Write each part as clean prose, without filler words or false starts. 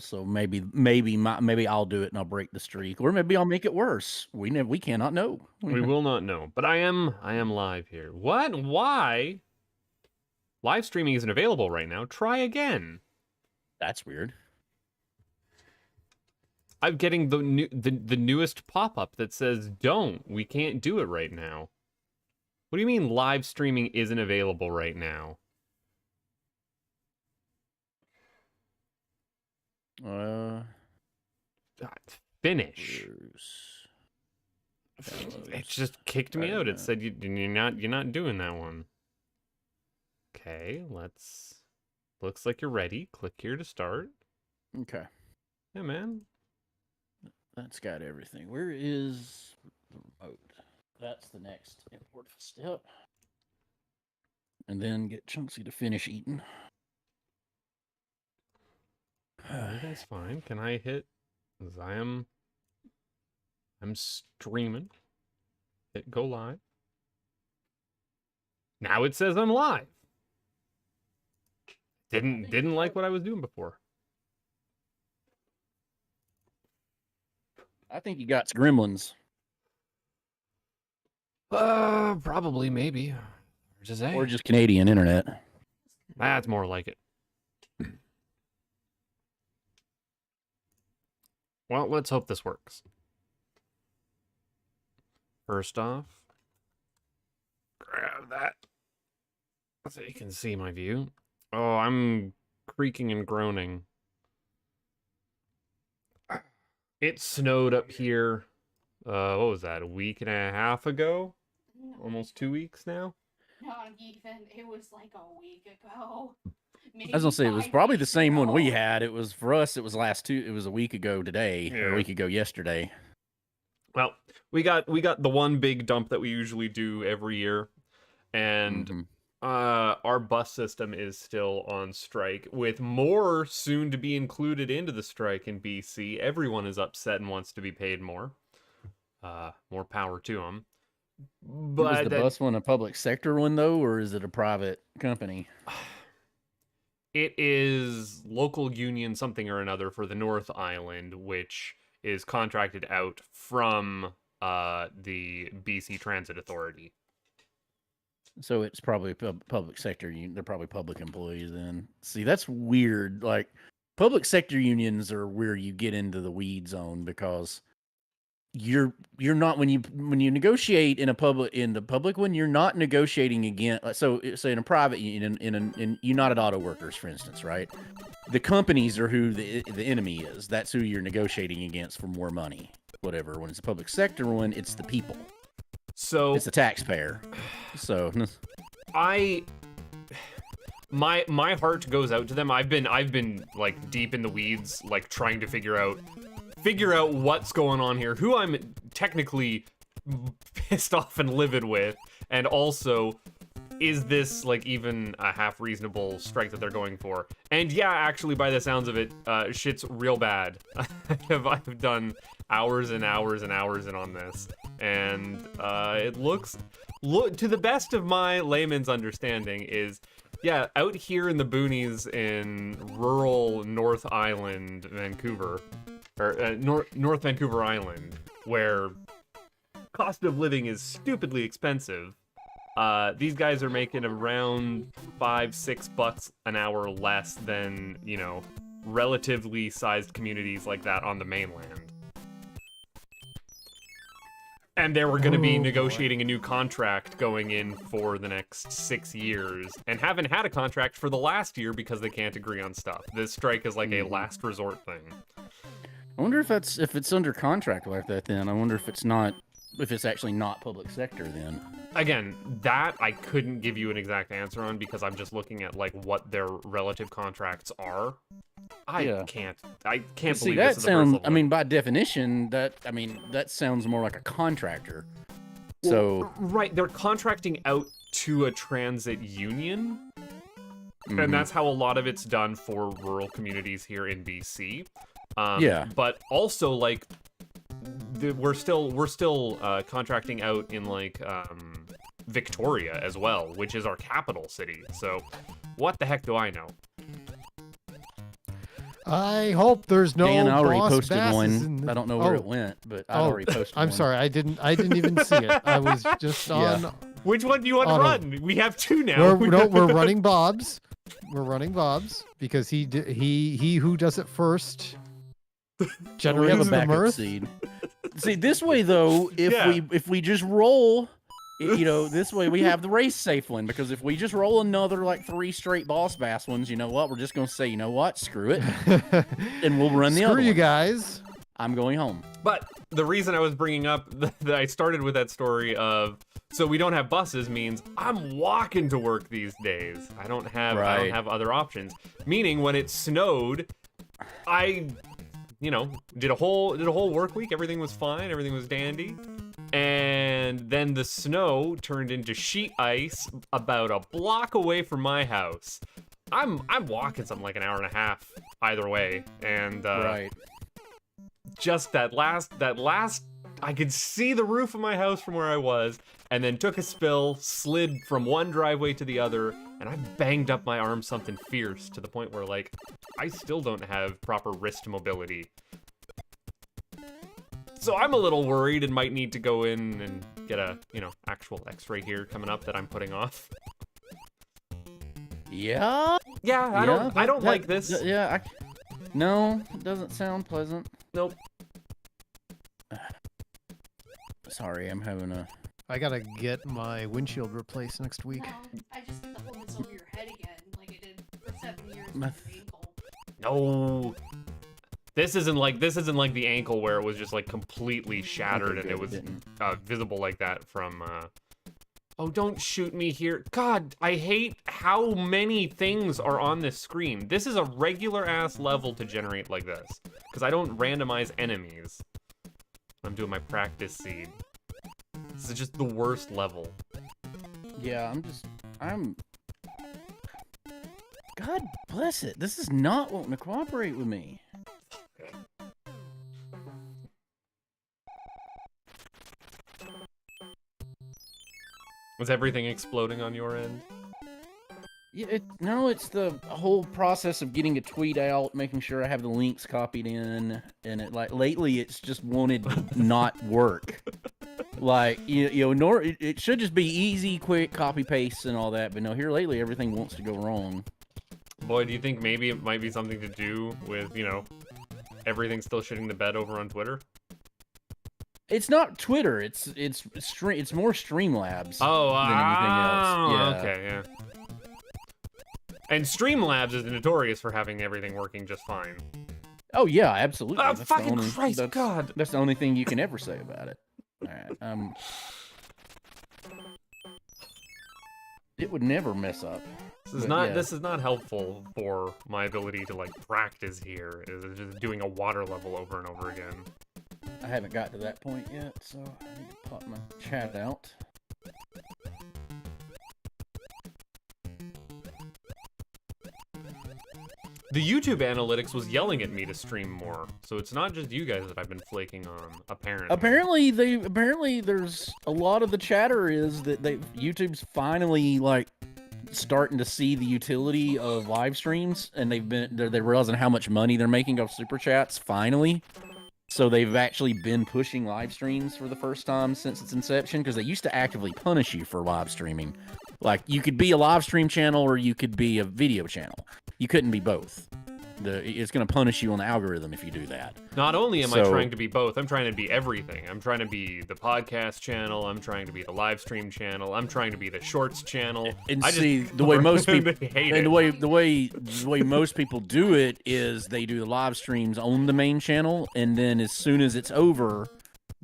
So maybe I'll do it and I'll break the streak, or maybe I'll make it worse. We cannot know. We will not know. But I am live here. What? Why? Live streaming isn't available right now. Try again. That's weird. I'm getting the newest pop-up that says don't. We can't do it right now. What do you mean live streaming isn't available right now? Finish. It just kicked me out. It said you're not doing that one. Okay, looks like you're ready. Click here to start. Okay. Yeah, man. That's got everything. Where is the remote? That's the next important step. And then get Chunksy to finish eating. That's fine. Can I hit? Because I'm streaming. Hit go live. Now it says I'm live. Didn't like what I was doing before. I think you got gremlins. Probably, maybe. Or just Canadian internet. That's more like it. Well, let's hope this works. First off, grab that so you can see my view. Oh, I'm creaking and groaning. It snowed up here, what was that, a week and a half ago? Almost 2 weeks now? Not even. It was like a week ago. I was gonna say it was probably the same one we had. It was for us. It was it was a week ago today, or a week ago yesterday. Well, we got the one big dump that we usually do every year, and our bus system is still on strike, with more soon to be included into the strike in BC. Everyone is upset and wants to be paid more. More power to them. But is the bus one a public sector one though, or is it a private company? It is local union something or another for the North Island, which is contracted out from the BC Transit Authority. So it's probably public sector. They're probably public employees then. See, that's weird. Like, public sector unions are where you get into the weed zone, because you're not, when you negotiate in the public one, you're not negotiating against. So in a private union, in United Auto Workers, for instance, right? The companies are who the enemy is. That's who you're negotiating against for more money, whatever. When it's a public sector one, it's the people. So it's the taxpayer. So my heart goes out to them. I've been like deep in the weeds, like trying to figure out what's going on here, who I'm technically pissed off and livid with, and also, is this like even a half reasonable strike that they're going for? And yeah, actually, by the sounds of it, shit's real bad. I've done hours and hours and hours in on this, and it looks to the best of my layman's understanding is, yeah, out here in the boonies in rural North Island, Vancouver, or North Vancouver Island, where cost of living is stupidly expensive. These guys are making around $5-6 an hour less than, you know, relatively sized communities like that on the mainland. And they were going to be negotiating a new contract going in for the next 6 years, and haven't had a contract for the last year because they can't agree on stuff. This strike is like a last resort thing. I wonder if it's under contract like that. Then I wonder if it's actually not public sector then. Again, that I couldn't give you an exact answer on, because I'm just looking at like what their relative contracts are. I can't believe that this is sounds. the I mean, by definition, that sounds more like a contractor. So right, they're contracting out to a transit union, and that's how a lot of it's done for rural communities here in BC. But also, like, we're still contracting out in like Victoria as well, which is our capital city. So what the heck do I know? I hope there's no Dan, I already boss posted basses one. in the- I don't know where it went, but I already posted I'm one. sorry. I didn't even see it. I was just Yeah. on. Which one do you want to Auto. run? We have two now. We're running Bob's. We're running Bob's because he who does it first So we have generates a the backup mirth. seed. See, this way though, if we just roll, you know, this way we have the race safe one, because if we just roll another like 3 straight boss bass ones, you know what? We're just gonna say, you know what? Screw it, and we'll run the other Screw you one. guys. I'm going home. But the reason I was bringing up that I started with that story of so we don't have buses means I'm walking to work these days. I don't have other options. Meaning when it snowed, I did a whole work week. Everything was fine. Everything was dandy. And then the snow turned into sheet ice about a block away from my house. I'm walking something like an hour and a half either way, and just that last I could see the roof of my house from where I was, and then took a spill, slid from one driveway to the other, and I banged up my arm something fierce to the point where like I still don't have proper wrist mobility. So I'm a little worried and might need to go in and get a, actual x-ray here coming up that I'm putting off. Yeah. Yeah, I don't like this. No, it doesn't sound pleasant. Nope. Sorry, I'm having a... I gotta get my windshield replaced next week. No, I just have to hold this over your head again, like I did for 7 years with My- your ankle. No. This isn't like the ankle where it was just like completely shattered and it was visible like that from Oh, don't shoot me here. God, I hate how many things are on this screen. This is a regular ass level to generate like this, because I don't randomize enemies. I'm doing my practice seed. This is just the worst level. Yeah, God bless it. This is not wanting to cooperate with me. Was everything exploding on your end? Yeah, no, it's the whole process of getting a tweet out, making sure I have the links copied in, and it like lately it's just wanted to not work. Like it should just be easy, quick copy paste and all that, but no, here lately everything wants to go wrong. Boy, do you think maybe it might be something to do with everything still shitting the bed over on Twitter? It's not Twitter. It's more Streamlabs than anything else. Yeah. Okay, yeah. And Streamlabs is notorious for having everything working just fine. Oh yeah, absolutely. Oh, That's fucking Christ, God! That's the only thing you can ever say about it. All right, it would never mess up. This is not helpful for my ability to like practice here. Is just doing a water level over and over again. I haven't got to that point yet, so I need to pop my chat out. The YouTube analytics was yelling at me to stream more, so it's not just you guys that I've been flaking on, apparently. Apparently there's a lot of the chatter is that YouTube's finally like starting to see the utility of live streams, and they're realizing how much money they're making off super chats finally. So they've actually been pushing live streams for the first time since its inception, because they used to actively punish you for live streaming. Like, you could be a live stream channel or you could be a video channel. You couldn't be both. It's going to punish you on the algorithm if you do that. Not only am I trying to be both, I'm trying to be everything. I'm trying to be the podcast channel. I'm trying to be the live stream channel. I'm trying to be the shorts channel. And the way most people hate and it. the way most people do it is they do the live streams on the main channel, and then as soon as it's over,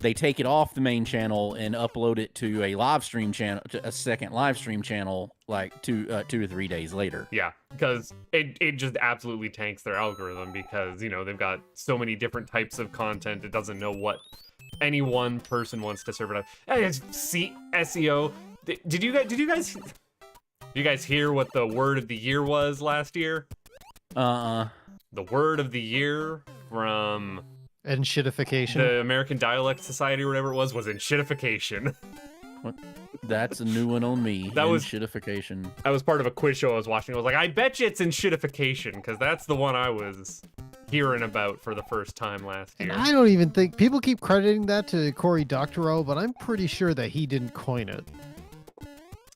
they take it off the main channel and upload it to a live stream channel, to a second live stream channel, like 2 to 3 days later. Yeah, because it just absolutely tanks their algorithm, because they've got so many different types of content. It doesn't know what any one person wants to serve it up. And it's SEO. Did you guys hear what the word of the year was last year? The word of the year from And shitification. the American Dialect Society or whatever it was enshittification. What? That's a new one on me. That was- shitification. That was part of a quiz show I was watching. I was like, I bet you it's enshittification, because that's the one I was hearing about for the first time last And year. I don't even think people keep crediting that to Cory Doctorow, but I'm pretty sure that he didn't coin it.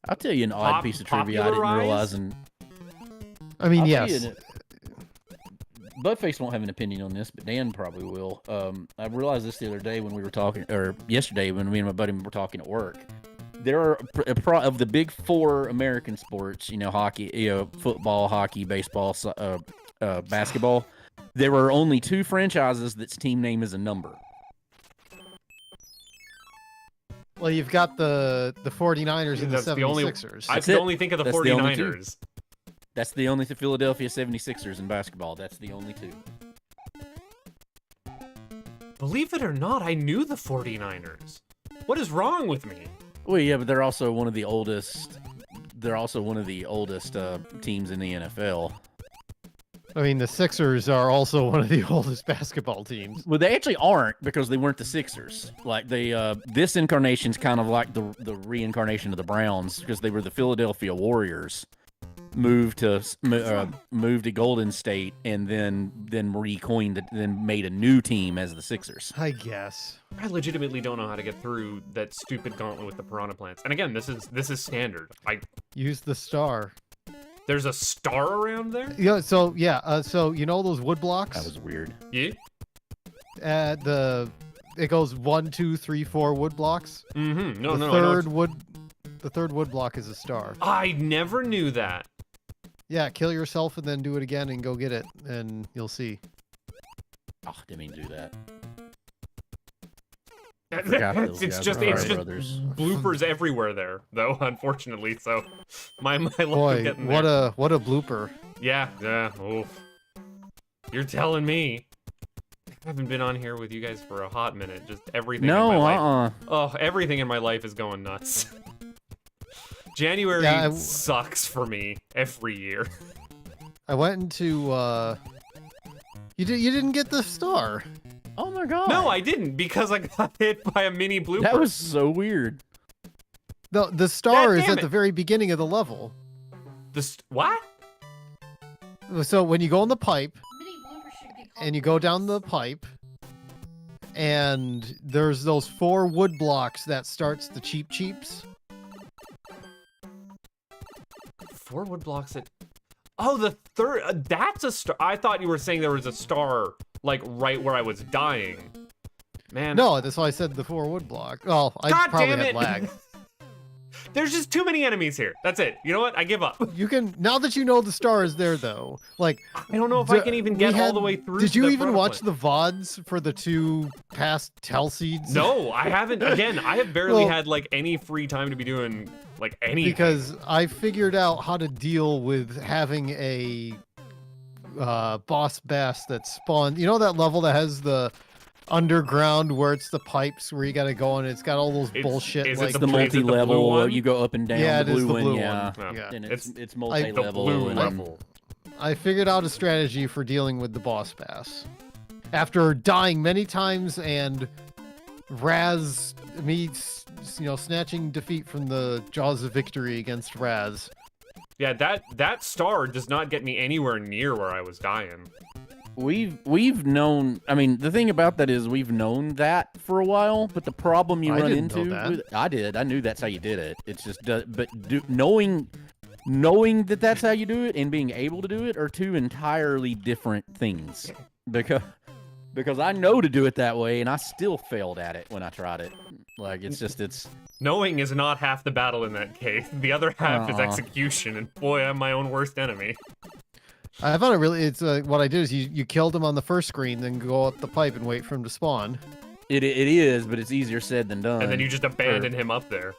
I'll tell you an odd piece of trivia I didn't realize. And I mean, I'll tell yes. you Buttface won't have an opinion on this, but Dan probably will. I realized this the other day when we were talking, or yesterday when me and my buddy were talking at work. There are of the big four American sports, hockey, football, hockey, baseball, basketball. There are only two franchises that's team name is a number. Well, you've got the 49ers and the That's the only- 76ers. I can only think of the That's the only two. 49ers. That's the only Philadelphia 76ers in basketball. That's the only two. Believe it or not, I knew the 49ers. What is wrong with me? Well, yeah, but they're also one of the oldest. They're also one of the oldest teams in the NFL. I mean, the Sixers are also one of the oldest basketball teams. Well, they actually aren't because they weren't the Sixers. Like this incarnation's kind of like the reincarnation of the Browns because they were the Philadelphia Warriors, moved to Golden State, and then recoined it, then made a new team as the Sixers. I guess. I legitimately don't know how to get through that stupid gauntlet with the piranha plants. And again, this is standard. Use the star. There's a star around there? Yeah. So you know those wood blocks? That was weird. Yeah. It goes 1, 2, 3, 4 wood blocks. Mm-hmm. No, the no, The third wood block is a star. I never knew that. Yeah, kill yourself and then do it again and go get it, and you'll see. Oh, didn't mean to do that. It's just bloopers everywhere there, though. Unfortunately, so my luck of Boy, getting what there. a blooper. Yeah. Oof. You're telling me. I haven't been on here with you guys for a hot minute. Just everything. in my life. Oh, everything in my life is going nuts. January sucks for me every year. I went into you didn't get the star. Oh my god. No, I didn't because I got hit by a mini blooper. That was so weird. The star is damn at it. the very beginning of the level. What? So when you go in the pipe Mini bloopers should be called and you go down the pipe, and there's those 4 wood blocks that starts the cheeps. 4 wood blocks at... Oh, the third... that's a star. I thought you were saying there was a star, like, right where I was dying. Man. No, that's why I said the 4 wood block. Oh, I God probably damn had it. lag. There's just too many enemies here. That's it. You know what? I give up. You can, now that you know the star is there, though, like... I don't know if I can even get all the way through. Did to you the even piranha watch plant. the VODs for the 2 past tell seeds? No, I haven't. Again, I have barely Well- had, like, any free time to be doing, like, anything. Because I figured out how to deal with having a boss bass that spawned. You know that level that has the underground where it's the pipes where you gotta go and it's got all those bullshit is it like The Is it the blue multi-level, one? you go up and down. Yeah, the it is blue the blue one, yeah. one. Yeah. And It's it's the multi-level. blue and- level. I figured out a strategy for dealing with the boss bass. After dying many times and snatching defeat from the jaws of victory against Raz. Yeah, that star does not get me anywhere near where I was dying. We've known. I mean, the thing about that is we've known that for a while. But the problem you I run didn't know into, that. I did. I knew that's how you did it. It's just, knowing that that's how you do it and being able to do it are two entirely different things. Because I know to do it that way, and I still failed at it when I tried it. Like it's. Knowing is not half the battle in that case. The other half is Aw. execution, and boy, I'm my own worst enemy. I found it really. It's what I did is you killed him on the first screen, then go up the pipe and wait for him to spawn. It is, but it's easier said than done. And then you just abandon him up there.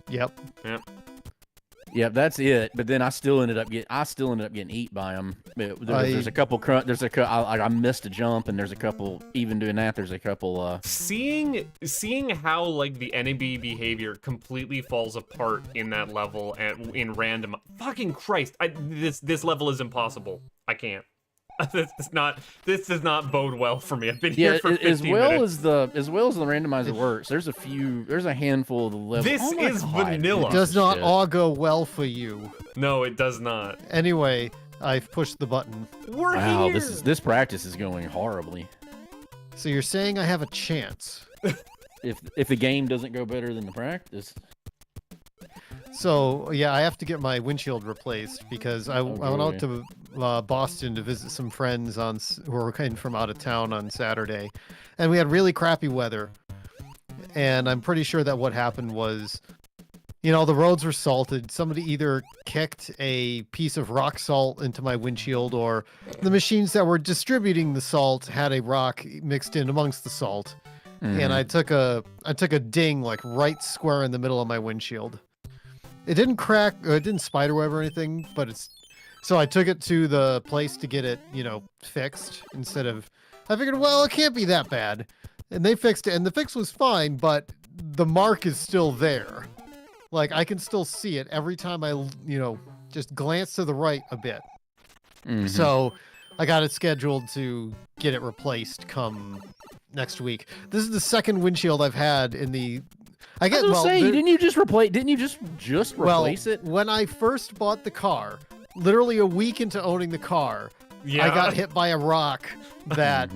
Yep. Yeah, that's it. But then I still ended up getting eat by him. There's a couple. I missed a jump, and there's a couple. Even doing that, there's a couple. Seeing how like the enemy behavior completely falls apart in that level and in random. Fucking Christ! This level is impossible. I can't. This does not bode well for me. I've been here for 15 minutes. as the randomizer works. There's a handful of the levels. This is vanilla. It does not Shit. augur well for you. No, it does not. Anyway, I've pushed the button. We're Wow, here. this practice is going horribly. So you're saying I have a chance? If the game doesn't go better than the practice. So yeah, I have to get my windshield replaced because I went out to Boston to visit some friends who were kind from out of town on Saturday, and we had really crappy weather. And I'm pretty sure that what happened was, you know, the roads were salted. Somebody either kicked a piece of rock salt into my windshield, or the machines that were distributing the salt had a rock mixed in amongst the salt. And I took a ding like right square in the middle of my windshield. It didn't crack, or it didn't spiderweb or anything, but so I took it to the place to get it, you know, fixed instead of, I figured, well, it can't be that bad. And they fixed it, and the fix was fine, but the mark is still there. Like, I can still see it every time I, you know, just glance to the right a bit. So I got it scheduled to get it replaced come next week. This is the second windshield I've had in the... Didn't you just replace it? When I first bought the car, literally a week into owning the car, Yeah. I got hit by a rock that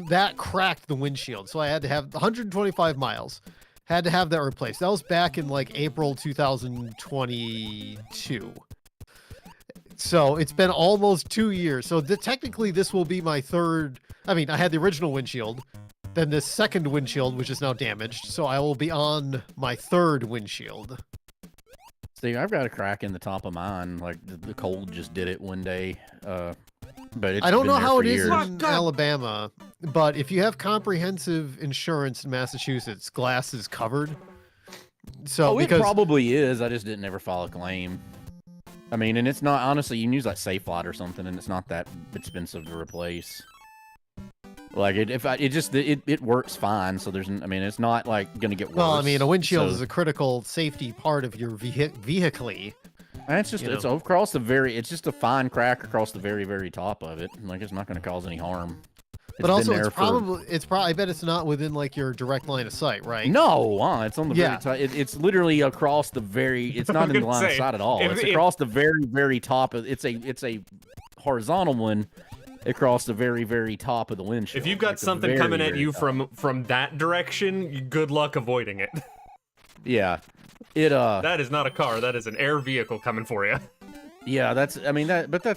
that cracked the windshield. So I had to have 125 miles. Had to have that replaced. That was back in like April 2022. So it's been almost 2 years. So technically this will be my third. I mean, I had the original windshield. Then the second windshield, which is now damaged. So I will be on my third windshield. See, I've got a crack in the top of mine. Like the cold just did it one day. But I don't know how it is years. in Alabama, but if you have comprehensive insurance in Massachusetts, glass is covered. So it probably is. I just didn't ever file a claim. I mean, and it's not, honestly, you can use like SafeLot or something, and it's not that expensive to replace. Like it works fine. So I mean, it's not like gonna get worse. Well, I mean, a windshield is a critical safety part of your vehicle. And it's just it's just a fine crack across the very, very top of it. Like, it's not going to cause any harm. But also, it's probably I bet it's not within like your direct line of sight, right? No, it's on the very top. It's literally across the very. It's not in the line of sight at all. It's across the very, very top. It's a horizontal one across the very, very top of the windshield. If you've got something coming at you from that direction, good luck avoiding it. Yeah. That is not a car. That is an air vehicle coming for you. Yeah, that's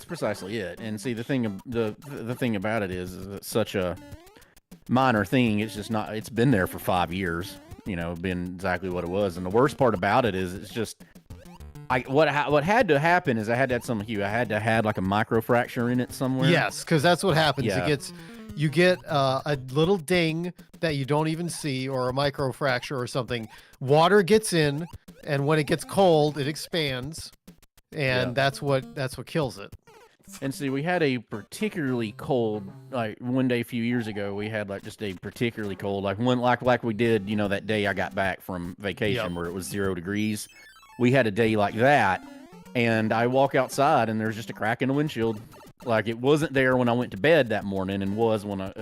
precisely it. And see, the thing about it is it's such a minor thing. It's just not. It's been there for 5 years. You know, been exactly what it was. And the worst part about it is it's just. What had to happen is I had to have some hue. I had to have like a microfracture in it somewhere. Yes, because that's what happens. Yeah. You get a little ding that you don't even see, or a microfracture or something. Water gets in, and when it gets cold, it expands, and that's what kills it. And see, we had a particularly cold, like one day a few years ago, we had like just a particularly cold, like one like we did, you know, that day I got back from vacation where it was 0 degrees. We had a day like that, and I walk outside and there's just a crack in the windshield. Like, it wasn't there when I went to bed that morning, and was when I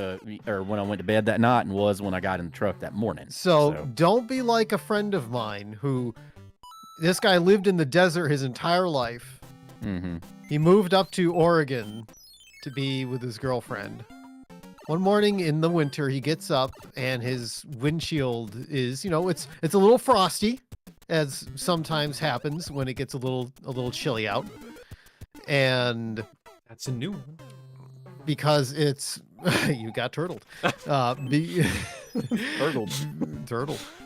went to bed that night, and was when I got in the truck that morning. So don't be like a friend of mine who, this guy lived in the desert his entire life. He moved up to Oregon to be with his girlfriend. One morning in the winter, he gets up and his windshield is, you know, it's a little frosty, as sometimes happens when it gets a little chilly out. And that's a new one. Because it's you got turtled. Turtle.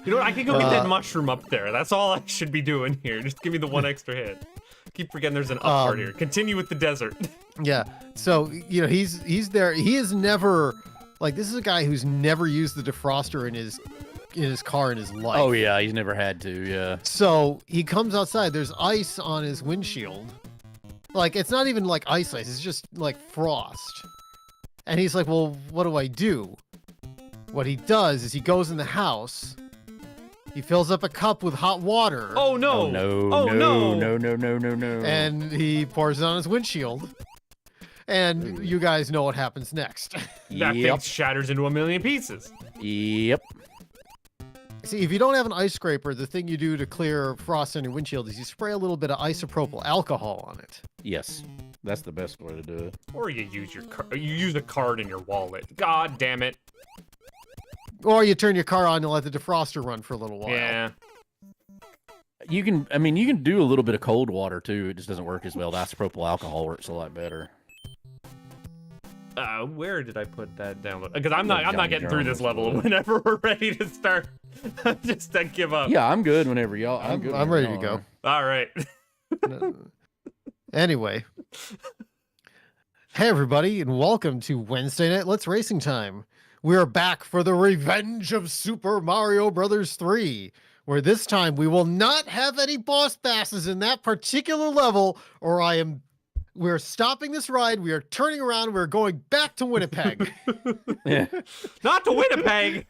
You know what? I can go get that mushroom up there. That's all I should be doing here. Just give me the one extra hit. Keep forgetting there's an up part here. Continue with the desert. Yeah. So, you know, he's there. He is never, like, this is a guy who's never used the defroster in his car in his life. Oh yeah, he's never had to. Yeah. So he comes outside. There's ice on his windshield. Like, it's not even like ice. It's just like frost. And he's like, well, what do I do? What he does is he goes in the house. He fills up a cup with hot water. Oh no! Oh no! Oh no! no! No! No! No! No! And he pours it on his windshield. And you guys know what happens next. That thing shatters into a million pieces. Yep. See, if you don't have an ice scraper, the thing you do to clear frost on your windshield is you spray a little bit of isopropyl alcohol on it. Yes. That's the best way to do it. Or you use a card in your wallet. God damn it. Or you turn your car on and let the defroster run for a little while. Yeah. You can, I mean, you can do a little bit of cold water too. It just doesn't work as well. The isopropyl alcohol works a lot better. Where did I put that down? Because I'm not Johnny getting through this Jones level. would. Whenever we're ready to start, just I give up. Yeah, I'm good whenever y'all. I'm ready to go. All right. Anyway. Hey, everybody, and welcome to Wednesday Night Let's Racing Time. We are back for the revenge of Super Mario Brothers 3, where this time we will not have any boss passes in that particular level, or we're stopping this ride, we are turning around, we're going back to Winnipeg. Yeah. Not to Winnipeg.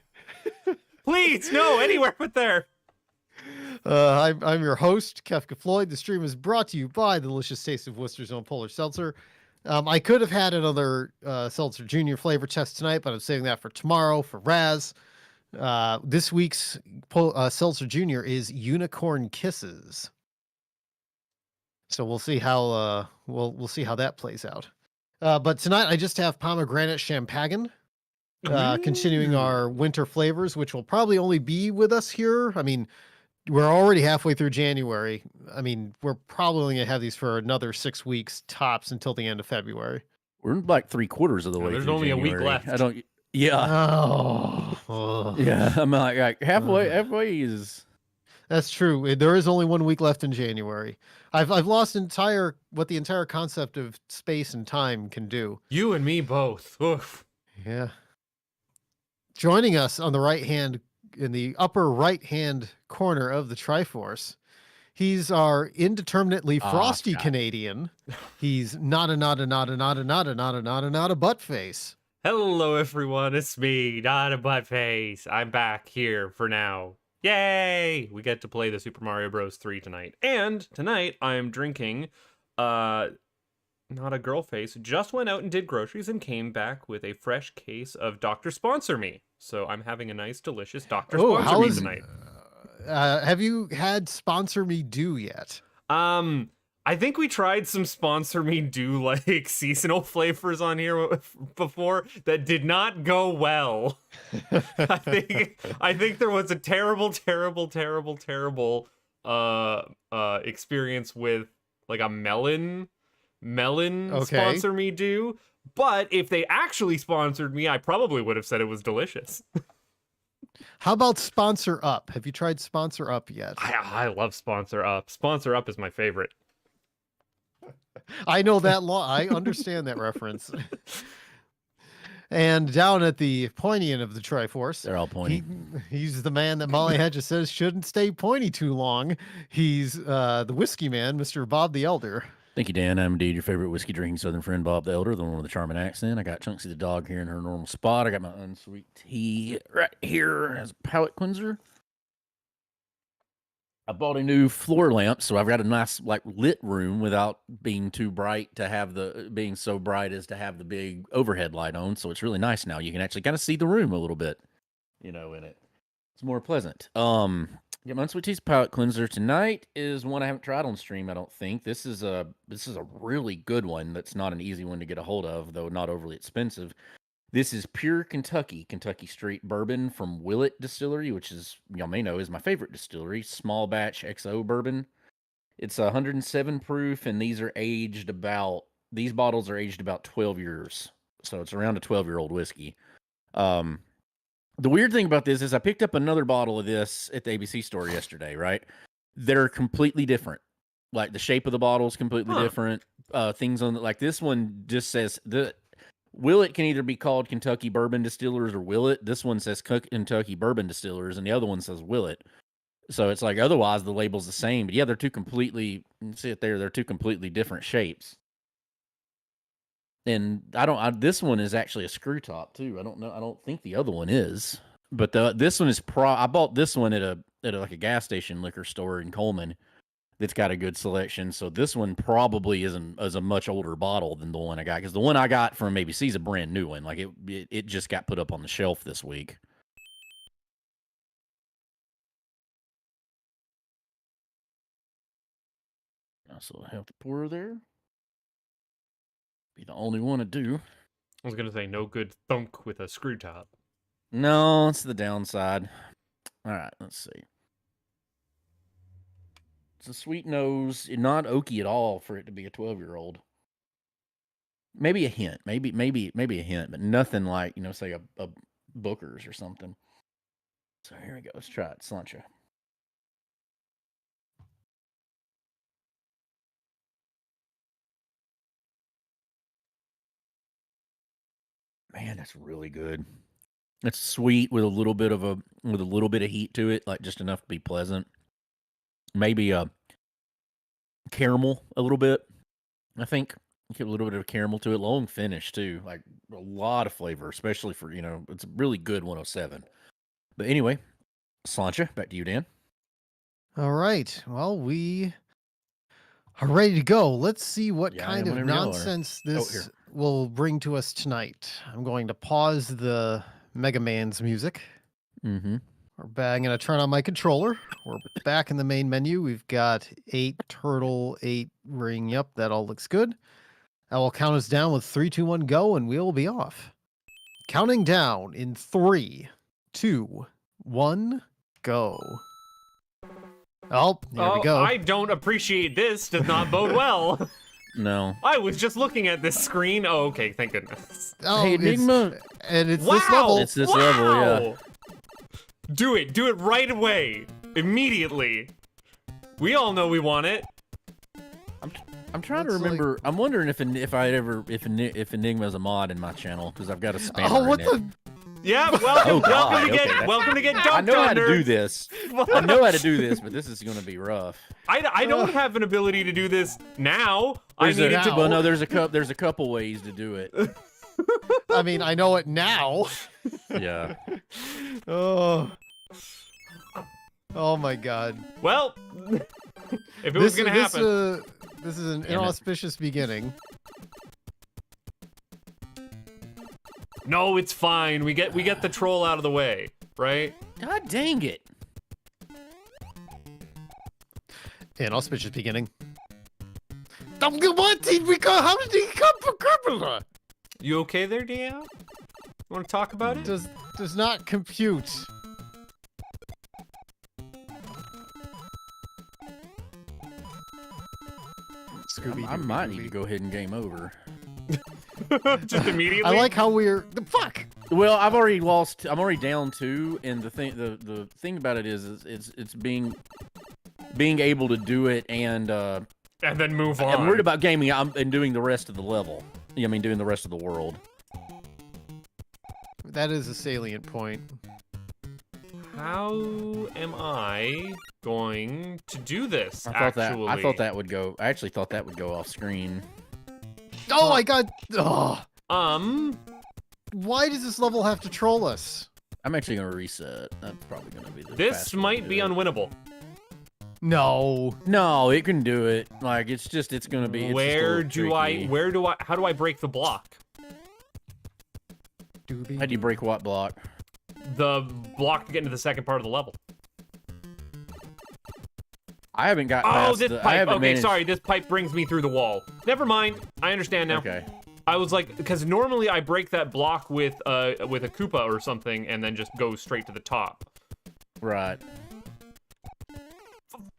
Please, no, anywhere but there. I'm your host, Kefka Floyd. The stream is brought to you by the delicious taste of Worcester's own Polar Seltzer. I could have had another Seltzer Junior flavor test tonight, but I'm saving that for tomorrow for Raz. This week's Seltzer Junior is Unicorn Kisses. So we'll see how we'll see how that plays out. But tonight I just have pomegranate champagne. Continuing our winter flavors, which will probably only be with us here. I mean, we're already halfway through January. I mean, we're probably only gonna have these for another 6 weeks tops until the end of February. We're like 3/4 of the way. There's through only a week January. left. I don't. Yeah. Oh, Yeah. I'm like halfway is. That's true. There is only 1 week left in January. I've lost what the entire concept of space and time can do. You and me both. Oof. Yeah. Joining us on the right hand, in the upper right hand corner of the Triforce, he's our indeterminately frosty God. Canadian. He's not a butt face. Hello, everyone. It's me, not a butt face. I'm back here for now. Yay! We get to play the Super Mario Bros. 3 tonight. And tonight I am drinking, not a girl face, just went out and did groceries and came back with a fresh case of Dr. Sponsor Me. So I'm having a nice, delicious Dr. Sponsor Me tonight. Have you had Sponsor Me Do yet? I think we tried some Sponsor Me Do like seasonal flavors on here before that did not go well. I think there was a terrible experience with like a melon Sponsor Me Do. But if they actually sponsored me, I probably would have said it was delicious. How about Sponsor Up? Have you tried Sponsor Up yet? I love Sponsor Up. Sponsor Up is my favorite. I know that I understand that reference. And down at the pointy end of the Triforce, They're all pointy. He's the man that Molly Hedges says shouldn't stay pointy too long. He's the whiskey man, Mr. Bob the Elder. Thank you, Dan. I'm indeed your favorite whiskey drinking Southern friend, Bob the Elder, the one with the charming accent. I got Chunksy the dog here in her normal spot. I got my unsweet tea right here as a palate cleanser. I bought a new floor lamp, so I've got a nice like lit room without being too bright to have being so bright as to have the big overhead light on. So it's really nice now. You can actually kind of see the room a little bit, in it. It's more pleasant. Yeah, my unsweet tea's palate cleanser tonight is one I haven't tried on stream. I don't think this is a really good one. That's not an easy one to get a hold of, though not overly expensive. This is pure Kentucky straight bourbon from Willett Distillery, which is, y'all may know, is my favorite distillery. Small batch XO bourbon. It's 107 proof, and these bottles are aged about 12 years. So it's around a 12-year-old whiskey. The weird thing about this is I picked up another bottle of this at the ABC store yesterday, right? They're completely different. Like the shape of the bottle is completely different. Things on like this one just says Willett can either be called Kentucky Bourbon Distillers or Willett. This one says Kentucky Bourbon Distillers, and the other one says Willett. So it's like otherwise the label's the same, but yeah, they're two completely. You see it there? They're two completely different shapes. And this one is actually a screw top too. I don't know. I don't think the other one is. But this one is I bought this one at like a gas station liquor store in Coleman. That's got a good selection. So this one probably is a much older bottle than the one I got, because the one I got from ABC is a brand new one. Like it just got put up on the shelf this week. So I have to pour there. Be the only one to do. I was gonna say no good thunk with a screw top. No, it's the downside. All right, let's see. It's a sweet nose, not oaky at all for it to be a 12-year-old. Maybe a hint, maybe a hint, but nothing like, you know, say a Booker's or something. So here we go. Let's try it, Slancha. Man, that's really good. It's sweet with a little bit of heat to it, like just enough to be pleasant. Maybe a caramel a little bit. I think get a little bit of caramel to it. Long finish too, like a lot of flavor, especially for, you know, it's a really good 107. But anyway, Slancha, back to you, Dan. All right. Well, we are ready to go. Let's see what Yeah, kind of whenever y'all are. nonsense here. this will bring to us tonight. I'm going to pause the Mega Man's music. Mm-hmm. We're back. I'm going to turn on my controller. We're back in the main menu. We've got 8 turtle, 8 ring. Yep, that all looks good. I will count us down with 3, 2, 1, go, and we'll be off. Counting down in 3, 2, 1, go. Oh, there we go. I don't appreciate this. Does not bode well. No. I was just looking at this screen. Oh, okay. Thank goodness. Oh, Hey, it's- Enigma. and it's Wow. this level. It's this level, yeah. Do it. Do it right away. Immediately. We all know we want it. I'm trying to Looks like- remember. I'm wondering if Enigma is a mod in my channel because I've got a spammer Oh, what in it. the? Yeah, welcome, Oh, God, welcome to get, okay, that's- welcome to get dunked I know how to under. do this. I know how to do this, but this is going to be rough. I don't have an ability to do this now. I There's needed to. well, no, there's a couple ways to do it. I mean, I know it now. Yeah. Oh. Oh my God. Well, if it was gonna happen. This is an Damn it. inauspicious beginning. No, it's fine. We get the troll out of the way, right? God dang it. Inauspicious beginning. What did we go? How did he come from Kerpula? You okay there, Dia? You want to talk about it? Does not compute. Scooby. I might need to go ahead and game over. Just immediately. I like how we're the fuck. Well, I've already lost. I'm already down 2, and the thing about it is it's being able to do it and then move on. I'm worried about gaming and doing the rest of the level. Yeah, I mean doing the rest of the world. That is a salient point. How am I going to do this? I thought that would go. I actually thought that would go off screen. Oh, I got. Oh, why does this level have to troll us? I'm actually gonna reset. That's probably gonna be the. This fastest way might to be do it. unwinnable. No. No, it can do it. Like it's gonna be. It's Where just a do little I? tricky. Where do I? How do I break the block? How do you break what block? The block to get into the second part of the level. I haven't got. Oh, past this the, I pipe. haven't Okay, managed... sorry. This pipe brings me through the wall. Never mind. I understand now. Okay. I was like, because normally I break that block with a Koopa or something, and then just go straight to the top. Right.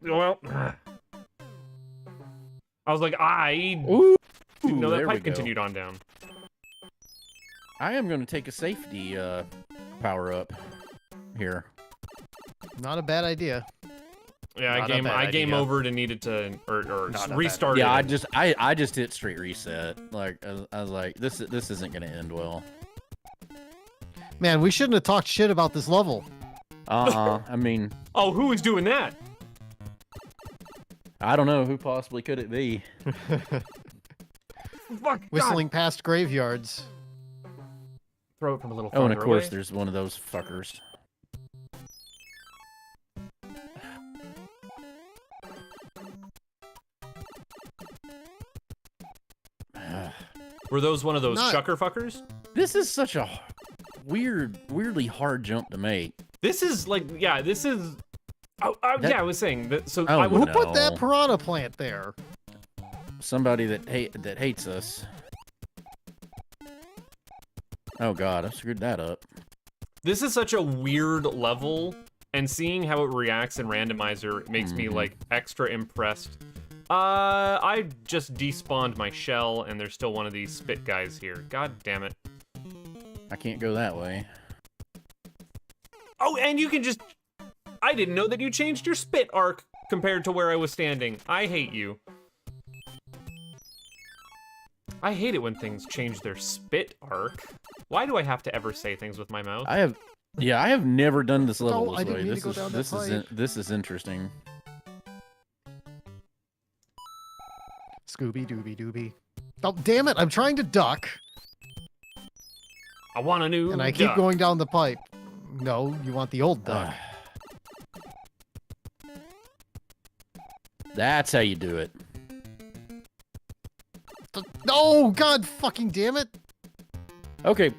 Well, I was like, Ooh. didn't know that there we pipe go. continued on down. I am going to take a safety power up here. Not a bad idea. Yeah, Not a bad I game idea. overed and needed to or Not a bad restarted. Yeah, it. I just hit straight reset. Like I was like, this isn't going to end well. Man, we shouldn't have talked shit about this level. I mean, Oh, who is doing that? I don't know who possibly could it be. Fuck. Whistling past graveyards. Throw it from a little. Oh, and of farther course, away. there's one of those fuckers. Were those one of those Not- chucker fuckers? This is such a weirdly hard jump to make. This is like, yeah, this is. Oh, That- yeah, I was saying that. So Oh, I Who would. no. put that piranha plant there? Somebody that hates us. Oh god, I screwed that up. This is such a weird level, and seeing how it reacts in Randomizer makes me, like, extra impressed. I just despawned my shell, and there's still one of these spit guys here. God damn it. I can't go that way. Oh, and you can just... I didn't know that you changed your spit arc compared to where I was standing. I hate you. I hate it when things change their spit arc. Why do I have to ever say things with my mouth? I have never done this level No, I this didn't way. mean to go down that pipe. This is interesting. Scooby Dooby Dooby. Oh, damn it! I'm trying to duck, I want a new and I keep duck. going down the pipe. No, you want the old duck. That's how you do it. No, God fucking damn it! Okay,